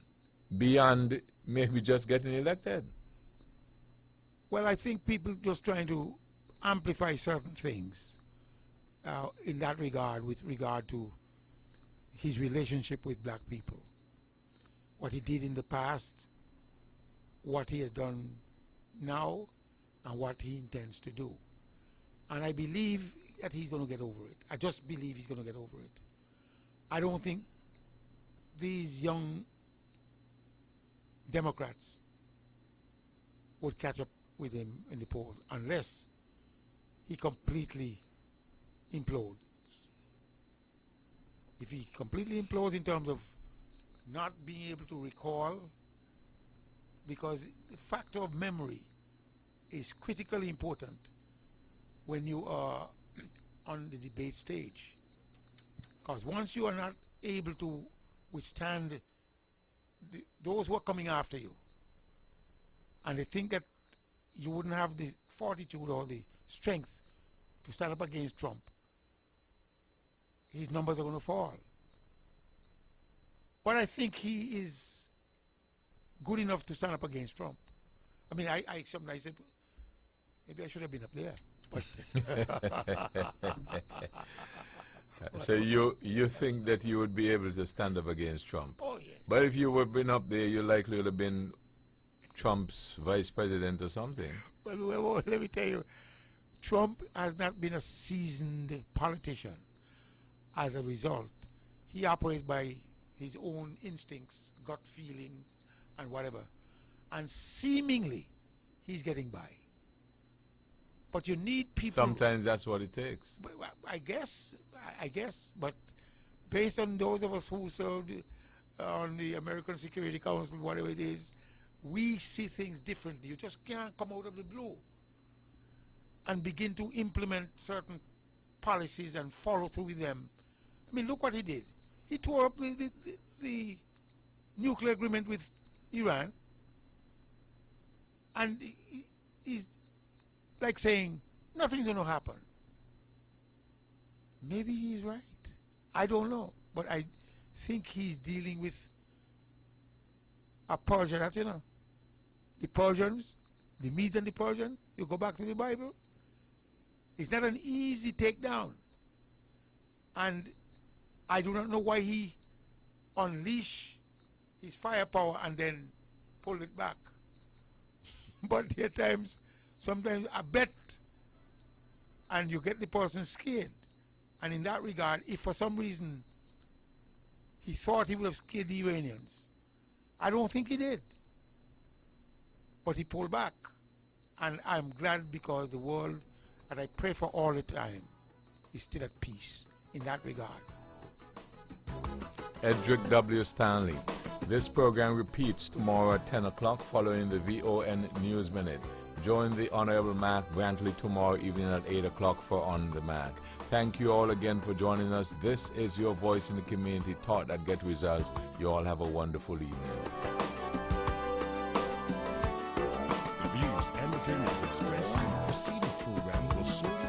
beyond maybe just getting elected. Well, I think people just trying to amplify certain things in that regard, with regard to his relationship with black people, what he did in the past, what he has done now, and what he intends to do. And I believe that he's going to get over it. I just believe he's going to get over it. I don't think these young Democrats would catch up with him in the polls unless he completely implodes. If he completely implodes in terms of not being able to recall, because the factor of memory is critically important when you are on the debate stage. Because once you are not able to withstand those who are coming after you, and they think that you wouldn't have the fortitude or the strength to stand up against Trump, his numbers are going to fall. But I think he is good enough to stand up against Trump. I mean, I sometimes say, maybe I should have been up there. But So you think that you would be able to stand up against Trump? Oh, yes. But if you would have been up there, you likely would have been Trump's vice president or something. Well, let me tell you, Trump has not been a seasoned politician. As a result, he operates by his own instincts, gut feelings, and whatever. And seemingly, he's getting by. But you need people... Sometimes that's what it takes. Well, I guess, but based on those of us who served on the American Security Council, whatever it is, we see things differently. You just can't come out of the blue and begin to implement certain policies and follow through with them. I mean, look what he did. He tore up the nuclear agreement with Iran, and he's like saying nothing's going to happen. Maybe he's right. I don't know. But I think he's dealing with a Persian, you know. The Persians, the Medes and the Persians, you go back to the Bible. It's not an easy takedown. And I do not know why he unleashed his firepower and then pulled it back. But there are times, sometimes a bet, and you get the person scared. And in that regard, if for some reason he thought he would have scared the Iranians, I don't think he did. But he pulled back. And I'm glad, because the world, and I pray for all the time, is still at peace in that regard. Edric W. Stanley. This program repeats tomorrow at 10 o'clock following the VON News Minute. Join the Honorable Mac Brantley tomorrow evening at 8 o'clock for On the Mac. Thank you all again for joining us. This is your voice in the community, taught that get results. You all have a wonderful evening. The views and opinions expressed in the preceding program will solely